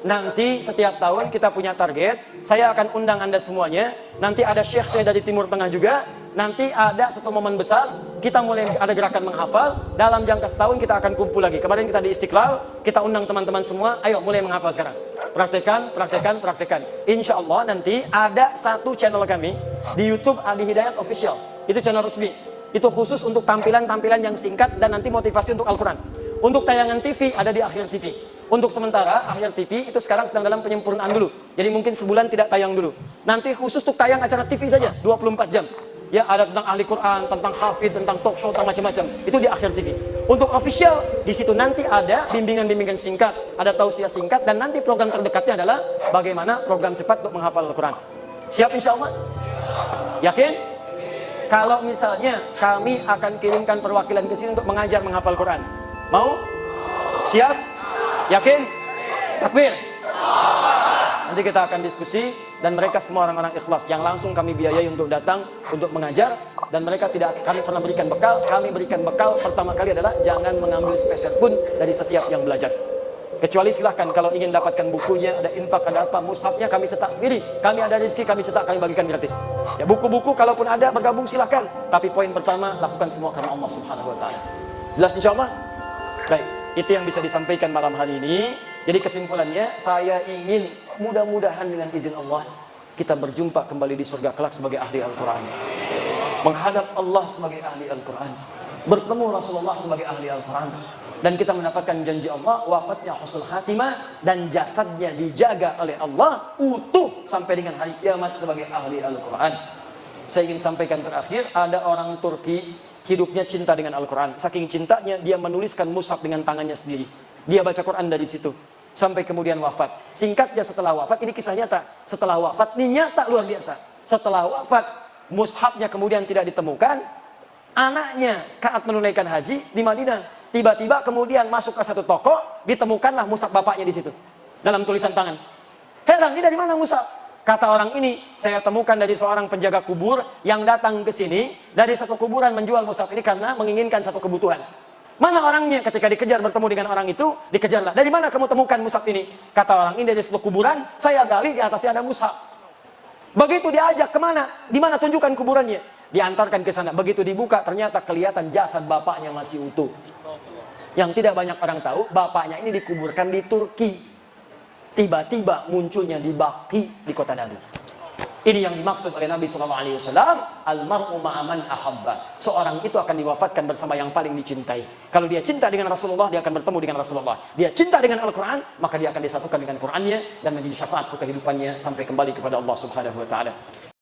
nanti setiap tahun kita punya target. Saya akan undang Anda semuanya. Nanti ada syekh saya dari Timur Tengah juga. Nanti ada satu momen besar, kita mulai ada gerakan menghafal. Dalam jangka setahun kita akan kumpul lagi. Kemarin kita di Istiqlal, kita undang teman-teman semua. Ayo mulai menghafal sekarang. Praktekan. Insya Allah nanti ada satu channel kami di YouTube, Adi Hidayat Official. Itu channel resmi. Itu khusus untuk tampilan-tampilan yang singkat dan nanti motivasi untuk Al-Quran. Untuk tayangan TV ada di Akhir TV. Untuk sementara Akhir TV itu sekarang sedang dalam penyempurnaan dulu. Jadi mungkin sebulan tidak tayang dulu. Nanti khusus untuk tayang acara TV saja 24 jam. Ya, ada tentang ahli Quran, tentang hafid, tentang talk show, tentang macam-macam. Itu di Akhir TV. Untuk official, di situ nanti ada bimbingan-bimbingan singkat, ada tausiah singkat, dan nanti program terdekatnya adalah bagaimana program cepat untuk menghafal Al-Quran. Siap insya Allah? Yakin? Kalau misalnya kami akan kirimkan perwakilan ke sini untuk mengajar menghafal Quran. Mau? Siap? Yakin? Takbir? Nanti kita akan diskusi dan mereka semua orang-orang ikhlas yang langsung kami biayai untuk datang untuk mengajar, dan mereka tidak kami pernah berikan bekal. Kami berikan bekal pertama kali adalah jangan mengambil spesial pun dari setiap yang belajar. Kecuali silahkan kalau ingin dapatkan bukunya, ada infak, ada apa, mushafnya kami cetak sendiri. Kami ada rezeki, kami cetak, kami bagikan gratis. Ya, buku-buku kalaupun ada bergabung silahkan. Tapi poin pertama, lakukan semua karena Allah Subhanahu wa taala. Jelas insyaallah? Baik, itu yang bisa disampaikan malam hari ini. Jadi kesimpulannya, saya ingin mudah-mudahan dengan izin Allah kita berjumpa kembali di surga kelak sebagai ahli Al-Qur'an. Menghadap Allah sebagai ahli Al-Qur'an. Bertemu Rasulullah sebagai ahli Al-Qur'an. Dan kita mendapatkan janji Allah, wafatnya husnul khatimah dan jasadnya dijaga oleh Allah utuh sampai dengan hari kiamat sebagai ahli Al-Quran. Saya ingin sampaikan terakhir, ada orang Turki hidupnya cinta dengan Al-Quran. Saking cintanya dia menuliskan mushaf dengan tangannya sendiri. Dia baca Quran dari situ sampai kemudian wafat. Singkatnya setelah wafat, ini kisah nyata. Setelah wafat, ini nyata luar biasa. Setelah wafat, mushafnya kemudian tidak ditemukan. Anaknya saat menunaikan haji di Madinah, tiba-tiba kemudian masuk ke satu toko, ditemukanlah mushaf bapaknya di situ dalam tulisan tangan. Heran, ini dari mana mushaf? Kata orang ini, saya temukan dari seorang penjaga kubur yang datang ke sini dari satu kuburan menjual mushaf ini karena menginginkan satu kebutuhan. Mana orangnya? Ketika dikejar bertemu dengan orang itu, dikejarlah. Dari mana kamu temukan mushaf ini? Kata orang ini, dari satu kuburan, saya gali di atasnya ada mushaf. Begitu diajak kemana? Di mana tunjukkan kuburannya? Diantarkan ke sana. Begitu dibuka, ternyata kelihatan jasad bapaknya masih utuh. Yang tidak banyak orang tahu, bapaknya ini dikuburkan di Turki. Tiba-tiba munculnya di Baqi di kota Nabi. Ini yang dimaksud oleh Nabi SAW, almar'u ma'aman ahabba. Seorang itu akan diwafatkan bersama yang paling dicintai. Kalau dia cinta dengan Rasulullah, dia akan bertemu dengan Rasulullah. Dia cinta dengan Al-Quran, maka dia akan disatukan dengan Qurannya dan menjadi syafaat kehidupannya sampai kembali kepada Allah Subhanahu wa taala.